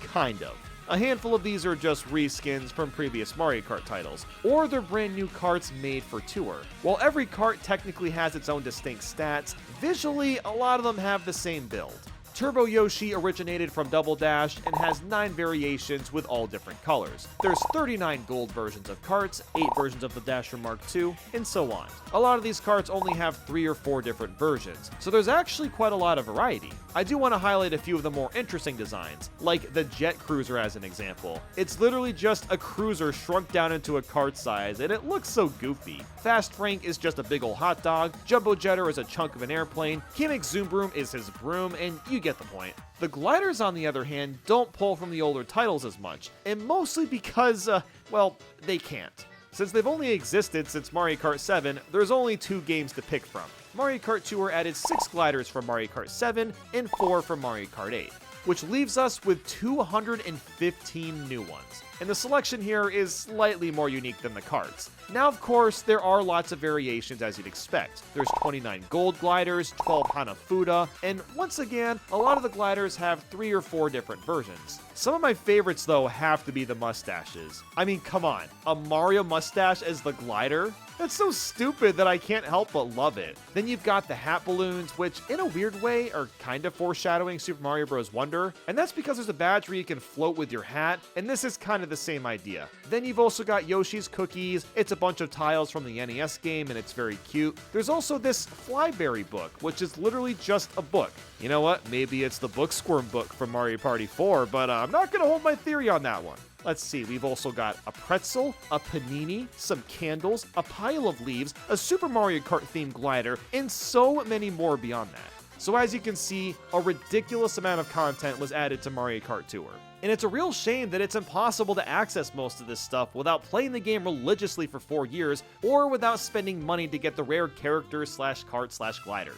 kind of. A handful of these are just reskins from previous Mario Kart titles, or they're brand new carts made for Tour. While every cart technically has its own distinct stats, visually a lot of them have the same build. Turbo Yoshi originated from Double Dash and has 9 variations with all different colors. There's 39 gold versions of carts, 8 versions of the Dasher Mark II, and so on. A lot of these carts only have 3 or 4 different versions, so there's actually quite a lot of variety. I do want to highlight a few of the more interesting designs, like the Jet Cruiser as an example. It's literally just a cruiser shrunk down into a cart size, and it looks so goofy. Fast Frank is just a big ol' hot dog, Jumbo Jetter is a chunk of an airplane, Kamek Zoom Broom is his broom, and you get the point. The gliders, on the other hand, don't pull from the older titles as much, and mostly because, well, they can't. Since they've only existed since Mario Kart 7, there's only 2 games to pick from. Mario Kart Tour added 6 gliders from Mario Kart 7 and 4 from Mario Kart 8, which leaves us with 215 new ones. And the selection here is slightly more unique than the carts. Now, of course, there are lots of variations as you'd expect. There's 29 gold gliders, 12 Hanafuda, and once again, a lot of the gliders have 3 or 4 different versions. Some of my favorites, though, have to be the mustaches. I mean, come on, a Mario mustache as the glider? That's so stupid that I can't help but love it. Then you've got the hat balloons, which in a weird way are kind of foreshadowing Super Mario Bros. Wonder, and that's because there's a badge where you can float with your hat, and this is kind of the same idea. Then you've also got Yoshi's Cookies. It's a bunch of tiles from the NES game, and it's very cute. There's also this Flyberry book, which is literally just a book. You know what? Maybe it's the Book Squirm book from Mario Party 4, but I'm not going to hold my theory on that one. Let's see, we've also got a pretzel, a panini, some candles, a pile of leaves, a Super Mario Kart themed glider, and so many more beyond that. So as you can see, a ridiculous amount of content was added to Mario Kart Tour. And it's a real shame that it's impossible to access most of this stuff without playing the game religiously for 4 years, or without spending money to get the rare characters /cart/gliders.